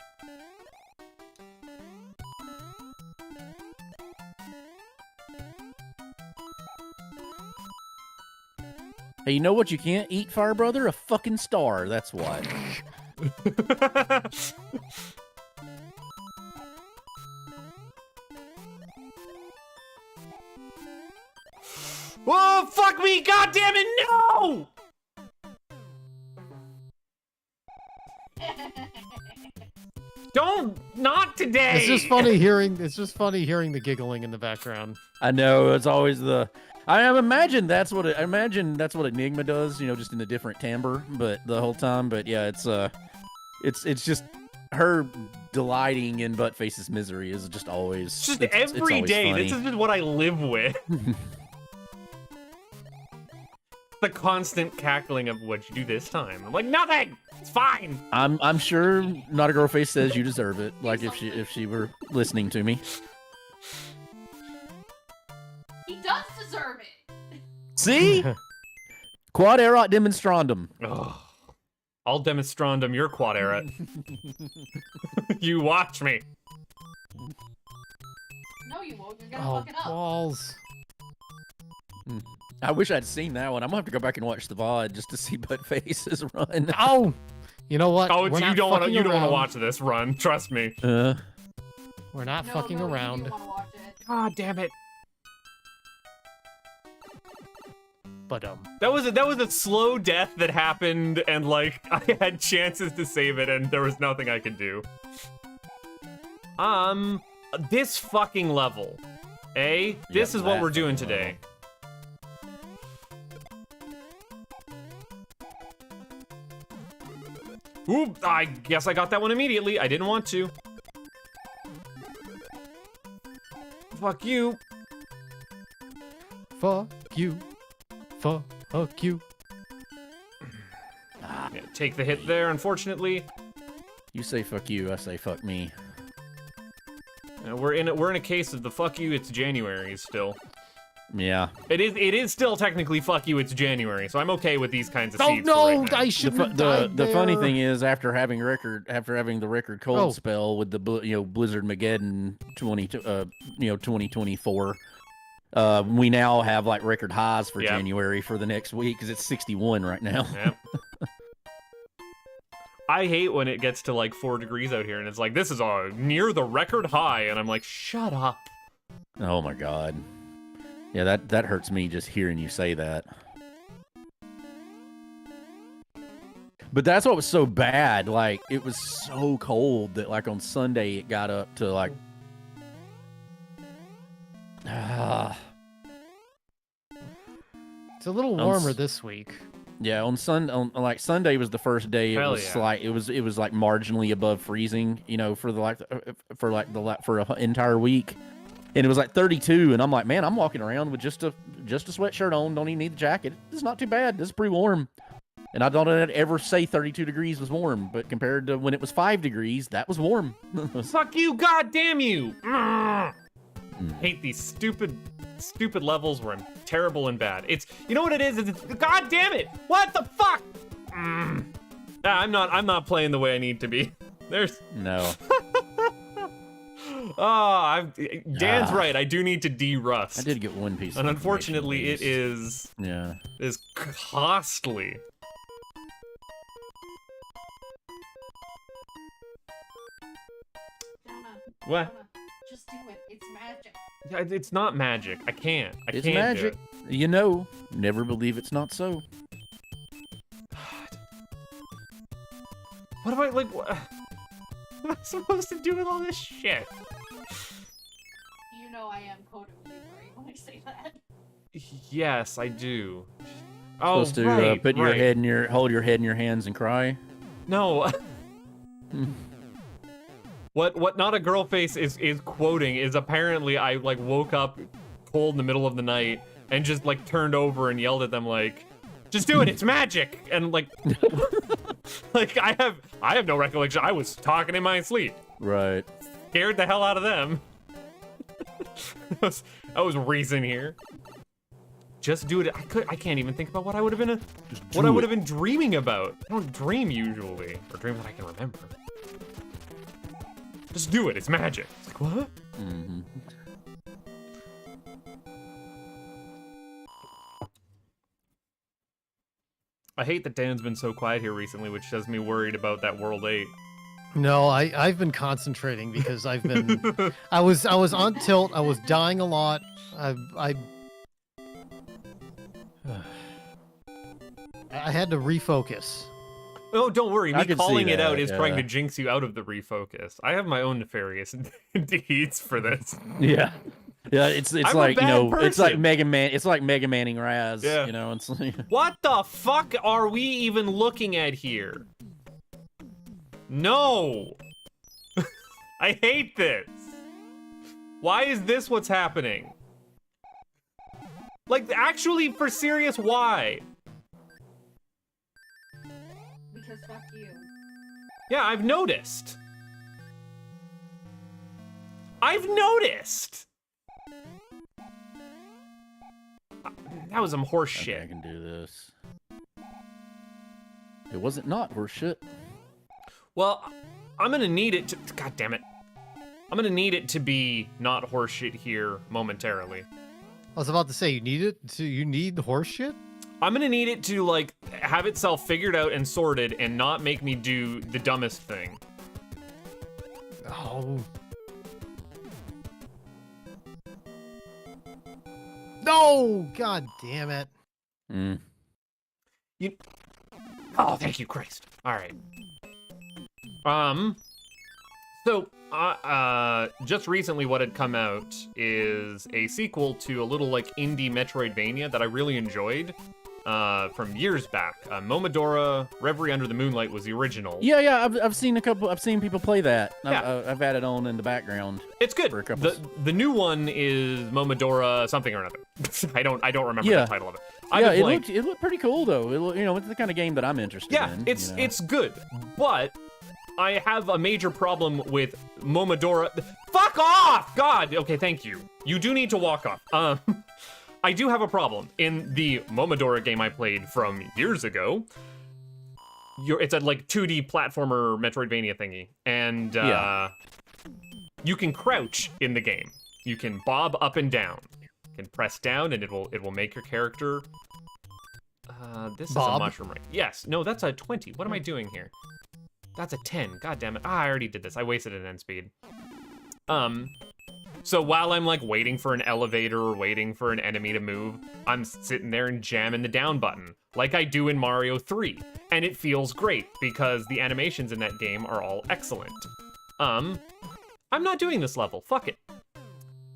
Hey, you know what you can't eat, Fire Brother? A fucking star, that's what. Oh, fuck me! God damn it! No! Not today. It's just funny hearing. It's just funny hearing the giggling in the background. I know it's always the. I imagine that's what Enigma does. You know, just in a different timbre, but the whole time. But yeah, it's just her delighting in Buttface's misery is just always. It's just it's every always day. funny. This is just what I live with. The constant cackling of what'd you do this time? I'm like, nothing. It's fine. I'm sure Not a Girl Face says you deserve it. Like if she were listening to me. He does deserve it. See? Quad erat demonstrandum. Ugh. I'll demonstrandum your quad era. You watch me. No, you won't. You're gonna Oh, fuck it up. balls. I wish I'd seen that one. I'm gonna have to go back and watch the VOD just to see Buttface's run. Oh, you know what? Oh, We're you not don't want to. fucking You don't want to around. watch this run. Trust me. We're not No, fucking no, around. You wanna watch it. God damn it. But That was a slow death that happened, and like I had chances to save it, and there was nothing I could do. This fucking level, eh? This is what that we're doing fucking today. Oop! I guess I got that one immediately. I didn't want to. Fuck you. fuck you. Fuck you. Yeah, take the hit there, unfortunately. You say fuck you, I say fuck me. We're in a case of the fuck you. It's January still. Yeah. It is still technically fuck you. It's January, so I'm okay with these kinds of Oh seeds. for no! right now. I should have The died the funny there. thing is after having the record cold Oh. spell with the Blizzard Mageddon 2024, we now have like record highs for Yep. January for the next week because it's 61 right now. Yep. I hate when it gets to like 4 degrees out here and it's like, this is near the record high, and I'm like, shut up. Oh my god. Yeah, that hurts me just hearing you say that. But that's what was so bad. Like, it was so cold that like on Sunday it got up to like It's a little On warmer s- this week. yeah, on Sunday was the first day it Hell was yeah. like it was like marginally above freezing, for an entire week. And it was like 32 and I'm like, man, I'm walking around with just a sweatshirt on, don't even need the jacket. It's not too bad. This is pretty warm. And I don't ever say 32 degrees was warm, but compared to when it was 5 degrees, that was warm. Fuck you, god damn you! Hate these stupid levels where I'm terrible and bad. It's, you know what it is? It's, god damn it! What the fuck? I'm not playing the way I need to be. There's, No. Dan's right. I do need to de-rust. I did get one piece of And information at unfortunately, it least. is costly. What? Donna, just do it. It's magic. It's not magic. I can't. I It's can't magic. Do Never believe it's not so. it. What am I like? What am I supposed to do with all this shit? You know I am code of right when I say that. Yes, I do. Oh, Supposed to right, put your right. head hold your head in your hands and cry. No. What not a girl face is quoting is apparently I like woke up cold in the middle of the night and just like turned over and yelled at them like, just do it, it's magic, and like like I have no recollection. I was talking in my sleep. Right. Scared the hell out of them. I was reason here. Just do it. I can't even think about what I would have been dreaming about. I don't dream usually, or dream that I can remember. Just do it. It's magic. It's like, what? Mm-hmm. I hate that Dan's been so quiet here recently, which has me worried about that World 8. No, I've been concentrating because I've been I was on tilt. I was dying a lot. I had to refocus. Oh, don't worry. I Me could see calling it out that, is trying to yeah. jinx you out of the refocus. I have my own nefarious deeds for this. Yeah. Yeah, it's I'm a like, bad it's like person. Mega Man, it's like Mega Manning Raz, Yeah. it's like, What the fuck are we even looking at here? No! I hate this. Why is this what's happening? Like, actually, for serious, why? Because fuck you. Yeah, I've noticed. I've noticed! That was some horse okay, shit. I can do this. It wasn't not horse shit. Well, I'm gonna need it to... God damn it. I'm gonna need it to be not horseshit here momentarily. I was about to say, you need horse shit? I'm gonna need it to, like, have itself figured out and sorted and not make me do the dumbest thing. Oh. No! God damn it. Mm. Oh, thank you, Christ. All right. So, just recently what had come out is a sequel to a little, like, indie Metroidvania that I really enjoyed, from years back. Momodora Reverie Under the Moonlight was the original. Yeah, I've seen people play that. Yeah. I've had it on in the background. It's good. For a couple The new one is Momodora something or another. I don't remember Yeah. the title of it. Yeah, it looked pretty cool though. It's the kind of game that I'm interested Yeah, in. it's good, but I have a major problem with Momodora. Fuck off! God. Okay, thank you. You do need to walk off. I do have a problem in the Momodora game I played from years ago. It's a like 2D platformer Metroidvania thingy, and you can crouch in the game. You can bob up and down. You can press down, and it will make your character. This is a Bob? mushroom, right? Yes. No, that's a 20. What am I doing here? That's a 10. God damn it. I already did this. I wasted an end speed. So while I'm like waiting for an elevator or waiting for an enemy to move, I'm sitting there and jamming the down button like I do in Mario 3. And it feels great because the animations in that game are all excellent. I'm not doing this level. Fuck it.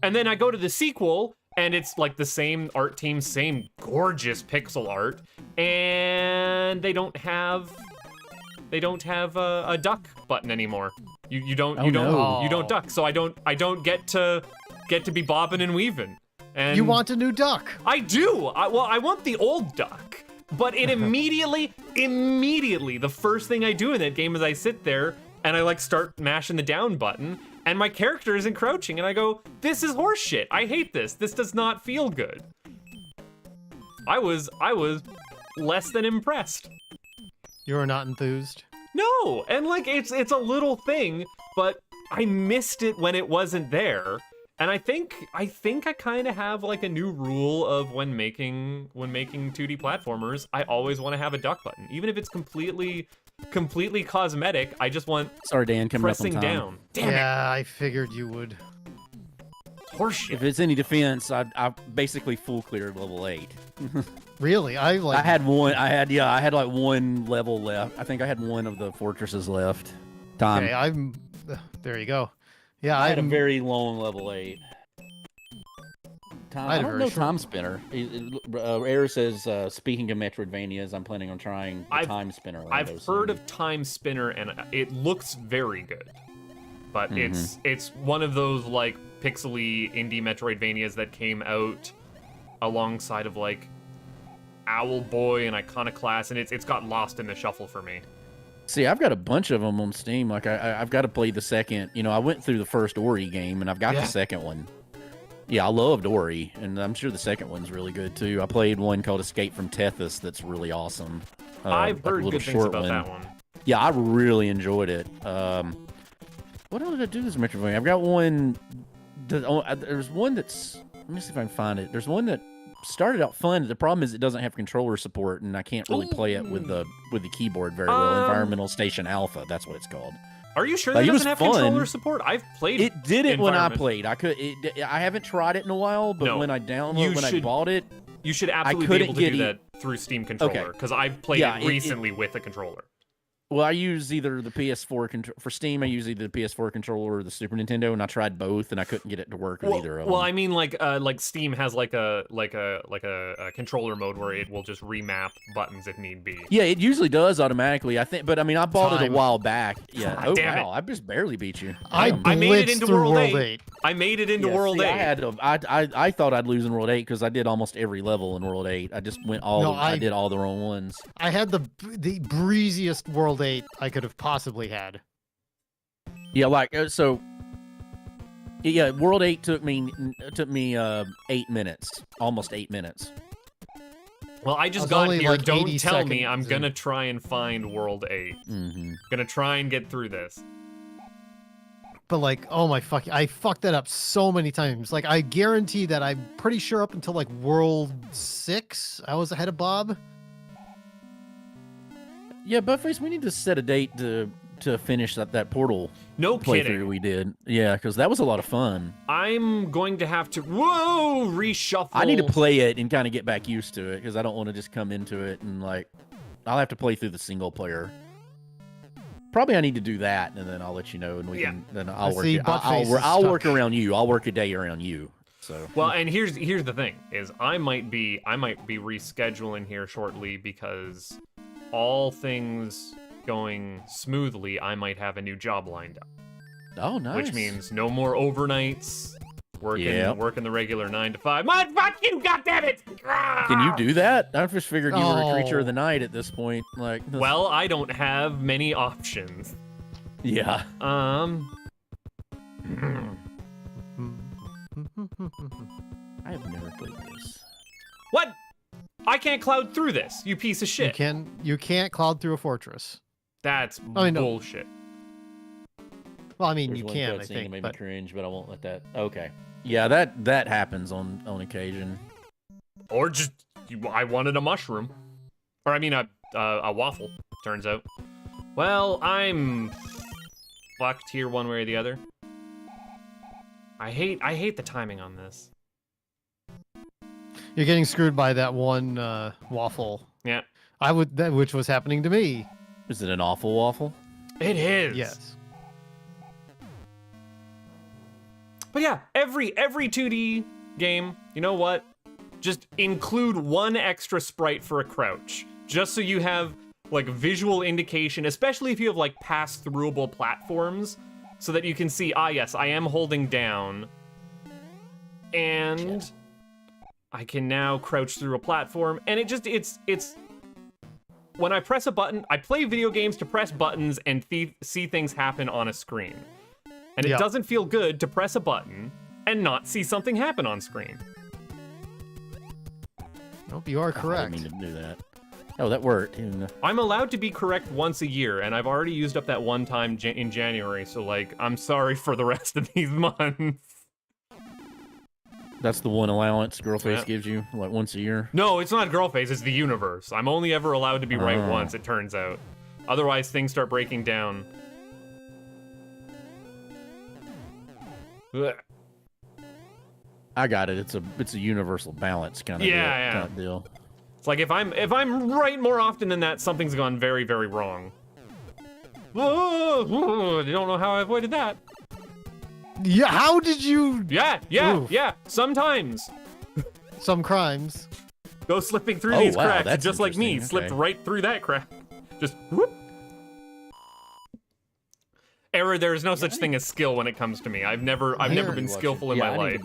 And then I go to the sequel and it's like the same art team, same gorgeous pixel art, and they don't have a duck button anymore. You don't duck. So I don't get to be bobbing and weaving. And You want a new duck? I do. I want the old duck. But it immediately, the first thing I do in that game is I sit there and I like start mashing the down button and my character is encroaching and I go, this is horseshit. I hate this. This does not feel good. I was less than impressed. You are not enthused? No, and like it's a little thing, but I missed it when it wasn't there. And I think I kind of have like a new rule of when making 2D platformers, I always want to have a duck button, even if it's completely cosmetic. I just want Sorry, Dan, coming pressing up on time. down. Damn it, Yeah, I figured you would. horseshit. If it's any defense, I basically full cleared level 8. Really? I had like one level left. I think I had one of the fortresses left. Time. Okay, there you go. Yeah, I had a I'm very long level 8. I had I a don't very know short- Time Spinner. Air says, speaking of Metroidvanias, I'm planning on trying the Time Spinner. I've Rando heard soon. of Time Spinner and it looks very good, but it's one of those like pixely indie Metroidvanias that came out alongside of like Owl Boy and Iconoclast, and it's got lost in the shuffle for me. See, I've got a bunch of them on Steam. Like I've got to play the second. I went through the first Ori game, and I've got the second one. Yeah, I loved Ori, and I'm sure the second one's really good too. I played one called Escape from Tethys that's really awesome. I've like a heard little good things short about one. that one. Yeah, I really enjoyed it. What else did I do this Metroidvania? I've got one. There's one that's. Let me see if I can find it. There's one that started out fun. The problem is it doesn't have controller support, and I can't really play it with the keyboard very well. Environmental Station Alpha, that's what it's called. Are you sure Like, that it was doesn't have fun. controller support? I've played It did it when I Environment. played. I haven't tried it in a while, but No, when I I bought it, You should absolutely be couldn't able to do get that through Steam controller, because I've played Yeah, it recently with a controller. Well, I use either the PS4 for Steam. I use either the PS4 controller or the Super Nintendo, and I tried both, and I couldn't get it to work with either of them. Well, I mean, like Steam has like a controller mode where it will just remap buttons if need be. Yeah, it usually does automatically. I think, but I mean, I bought it a while back. Yeah. God Oh damn it. wow, I just barely beat you. I made it into through World 8. I made it into World 8. I had I thought I'd lose in World 8 because I did almost every level in World 8. I just went I did all the wrong ones. I had the breeziest World 8 I could have possibly had. Yeah, like so. Yeah, World 8 took me 8 minutes, almost 8 minutes. Well, I just was got only, here. like, Don't 80 tell me. I'm seconds gonna in. try and find World 8. Mm-hmm. Gonna try and get through this. But like, oh my fuck, I fucked that up so many times. Like, I guarantee that I'm pretty sure up until like World 6, I was ahead of Bob. Yeah, Buttface, we need to set a date to finish that Portal No playthrough kidding. we did. Yeah, because that was a lot of fun. I'm going to have to reshuffle. I need to play it and kind of get back used to it because I don't want to just come into it and like I'll have to play through the single player. Probably I need to do that and then I'll let you know and we can then I'll work. I'll work around you. I'll work a day around you. So well, and here's the thing is I might be rescheduling here shortly because all things going smoothly, I might have a new job lined up. Oh, nice. Which means no more overnights. Working the regular 9 to 5. Fuck you, goddammit! Can you do that? I just figured you were a creature of the night at this point. Like, well, I don't have many options. Yeah. I have never played this. What? I can't cloud through this, you piece of shit. You can't cloud through a fortress. That's I know. bullshit. Well, I mean, There's you one can, I cutscene that think, made but me cringe, but I won't let that. Okay. Yeah, that happens on occasion. Or just I wanted a mushroom, or I mean a waffle. Turns out. Well, I'm fucked here one way or the other. I hate the timing on this. you're getting screwed by that one waffle. Yeah. Which was happening to me. Is it an awful waffle? It is. Yes. But yeah, every 2D game, you know what? Just include one extra sprite for a crouch, just so you have like visual indication, especially if you have like pass-throughable platforms, so that you can see, yes, I am holding down, and I can now crouch through a platform, and it's when I press a button, I play video games to press buttons and see things happen on a screen. And it doesn't feel good to press a button and not see something happen on screen. Nope, you are correct. I didn't mean to do that. Oh, that worked. I'm allowed to be correct once a year, and I've already used up that one time in January, so, like, I'm sorry for the rest of these months. That's the one allowance Girlface gives you, like, once a year? No, it's not Girlface, it's the universe. I'm only ever allowed to be right once, it turns out. Otherwise, things start breaking down. Ugh. I got it. It's a universal balance kind of deal. It's like if I'm right more often than that, something's gone very, very wrong. You don't know how I avoided that. Yeah, how did you? Yeah. Sometimes. Some crimes. Go slipping through these cracks, that's just like me. interesting. Slipped Okay. right through that crack. Just whoop. Error, there is no such thing as skill when it comes to me. I've never been skillful in my life.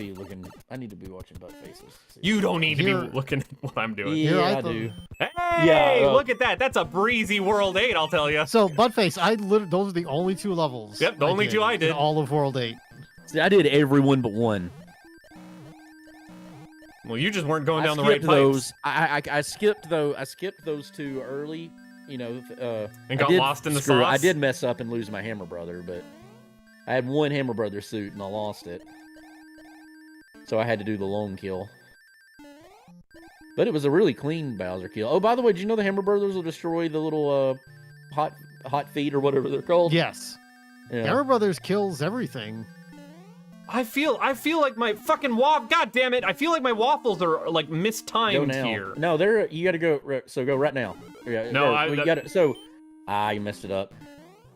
I need to be watching butt faces. You don't need to be looking at what I'm doing. Yeah, Here, I I thought- do. Hey, look at that. That's a breezy World 8, I'll tell you. So, Buttface, those are the only 2 levels. Yep, the only 2 I did. In all of World 8. See, I did every one but one. Well, you just weren't going I down the right skipped pipes. those. I skipped those 2 early. You know, And I got did lost in the screw- sauce? I did mess up and lose my Hammer Brother, but I had one Hammer Brother suit and I lost it, so I had to do the lone kill. But it was a really clean Bowser kill. Oh, by the way, did you know the Hammer Brothers will destroy the little hot feet or whatever they're called? Yes. Yeah. Hammer Brothers kills everything. I feel like my fucking God damn it! I feel like my waffles are like Go mistimed now. here. No, you got to go. So go right now. Yeah, No, you got to. So Ah, you messed it up.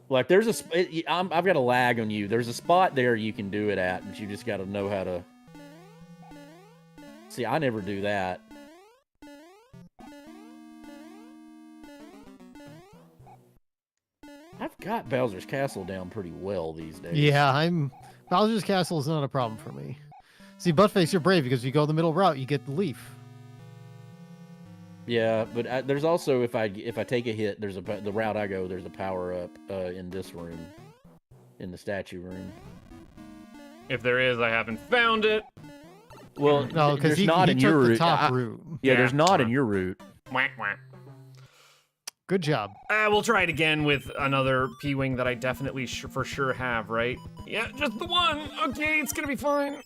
Like there's I've got a lag on you. There's a spot there you can do it at, but you just got to know how to. See, I never do that. I've got Bowser's Castle down pretty well these days. Yeah, Bowser's Castle is not a problem for me. See, Buttface, you're brave because you go the middle route, you get the leaf. Yeah, but there's also if I take a hit, there's the route I go. There's a power up in this room, in the statue room. If there is, I haven't found it. Well, no, because he not took in your the route. top route. Yeah, there's not in your route. Wah, wah. Good job. We'll try it again with another P-Wing that I definitely for sure have, right? Yeah, just the one. Okay, it's gonna be fine.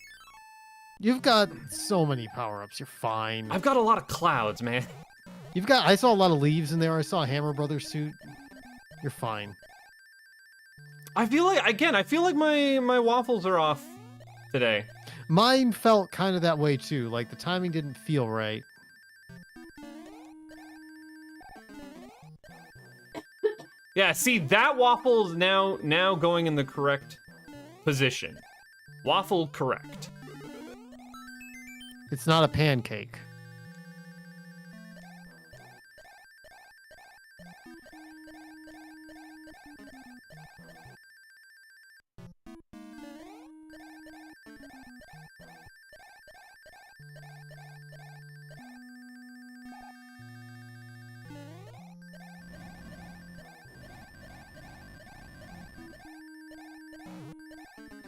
You've got so many power-ups. You're fine. I've got a lot of clouds, man. I saw a lot of leaves in there. I saw a Hammer Brothers suit. You're fine. I feel like my waffles are off today. Mine felt kind of that way too. Like the timing didn't feel right. Yeah, see, that waffle's now going in the correct position. Waffle correct. It's not a pancake.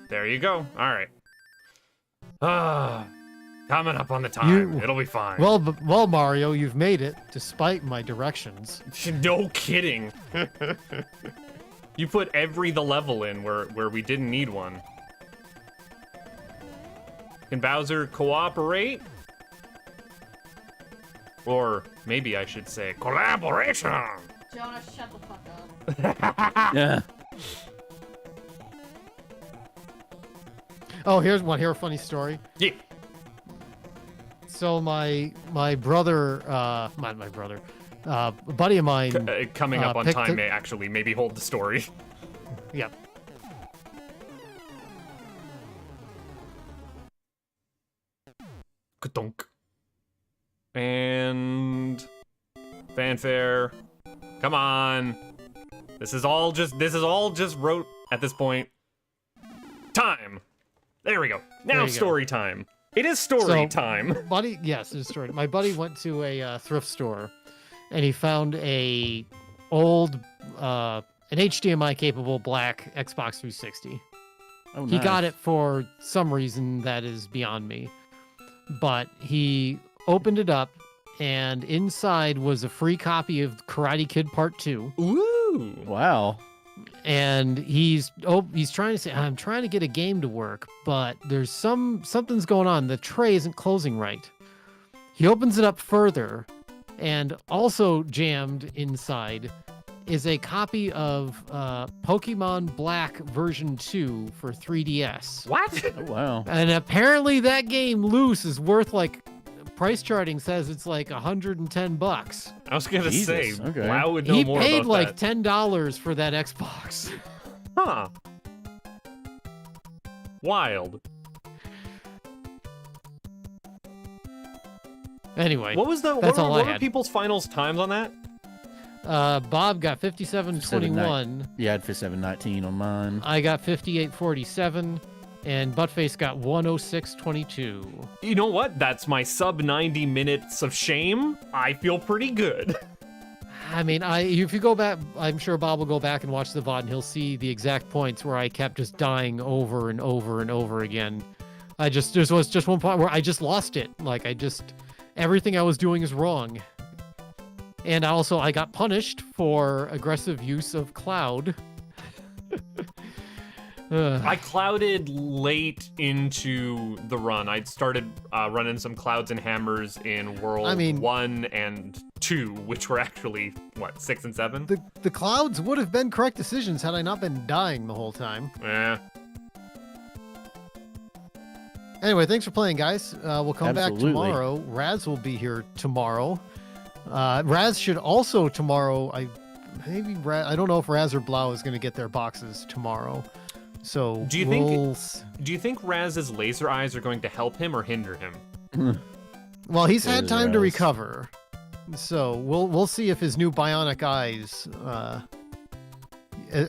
There you go. All right. Coming up on the time. It'll be fine. Well, Mario, you've made it despite my directions. No kidding. You put the level in where we didn't need one. Can Bowser cooperate? Or maybe I should say collaboration. Jonah, shut the fuck up. Yeah. Oh, here's a funny story. Yeah. So my brother, not my brother, a buddy of mine. Coming up on time may actually maybe hold the story. Yep. Ka-dunk. And fanfare. Come on. This is all just rote at this point. Time. There we go. Now story time. It is story time. Buddy, yes, it's story. My buddy went to a thrift store, and he found an HDMI capable black Xbox 360. Oh, nice. He got it for some reason that is beyond me, but he opened it up, and inside was a free copy of Karate Kid Part 2. Ooh. Wow. And he's trying to say, I'm trying to get a game to work, but there's something's going on. The tray isn't closing right. He opens it up further, and also jammed inside is a copy of Pokemon Black version 2 for 3DS. What? Oh, wow. And apparently that game loose is worth like, price charting says it's like $110. I was gonna say, okay. Wow would know He more paid about like that. $10 for that Xbox. Huh. Wild. Anyway, What were people's finals times on that? Bob got 57.21. Yeah, I had 57.19 on mine. I got 58.47, and Buttface got 106.22. You know what? That's my sub 90 minutes of shame. I feel pretty good. I mean, if you go back, I'm sure Bob will go back and watch the VOD, and he'll see the exact points where I kept just dying over and over and over again. There was just one point where I just lost it. Like, everything I was doing is wrong. And also, I got punished for aggressive use of Cloud. I clouded late into the run. I'd started running some clouds and hammers in World 1 and 2, which were actually, 6 and 7? The Clouds would have been correct decisions had I not been dying the whole time. Yeah. Anyway, thanks for playing, guys. We'll come back Absolutely. tomorrow. Raz will be here tomorrow. Raz should also tomorrow, maybe I don't know if Raz or Blau is going to get their boxes tomorrow. So Do you think Raz's laser eyes are going to help him or hinder him? Well, he's had Laser time to eyes. recover, so we'll see if his new bionic eyes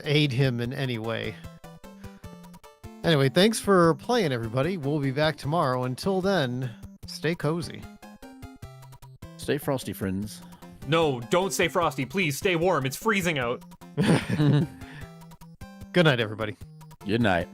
aid him in any way. Anyway, thanks for playing, everybody. We'll be back tomorrow. Until then, stay cozy. Stay frosty, friends. No, don't stay frosty. Please stay warm. It's freezing out. Good night, everybody. Good night.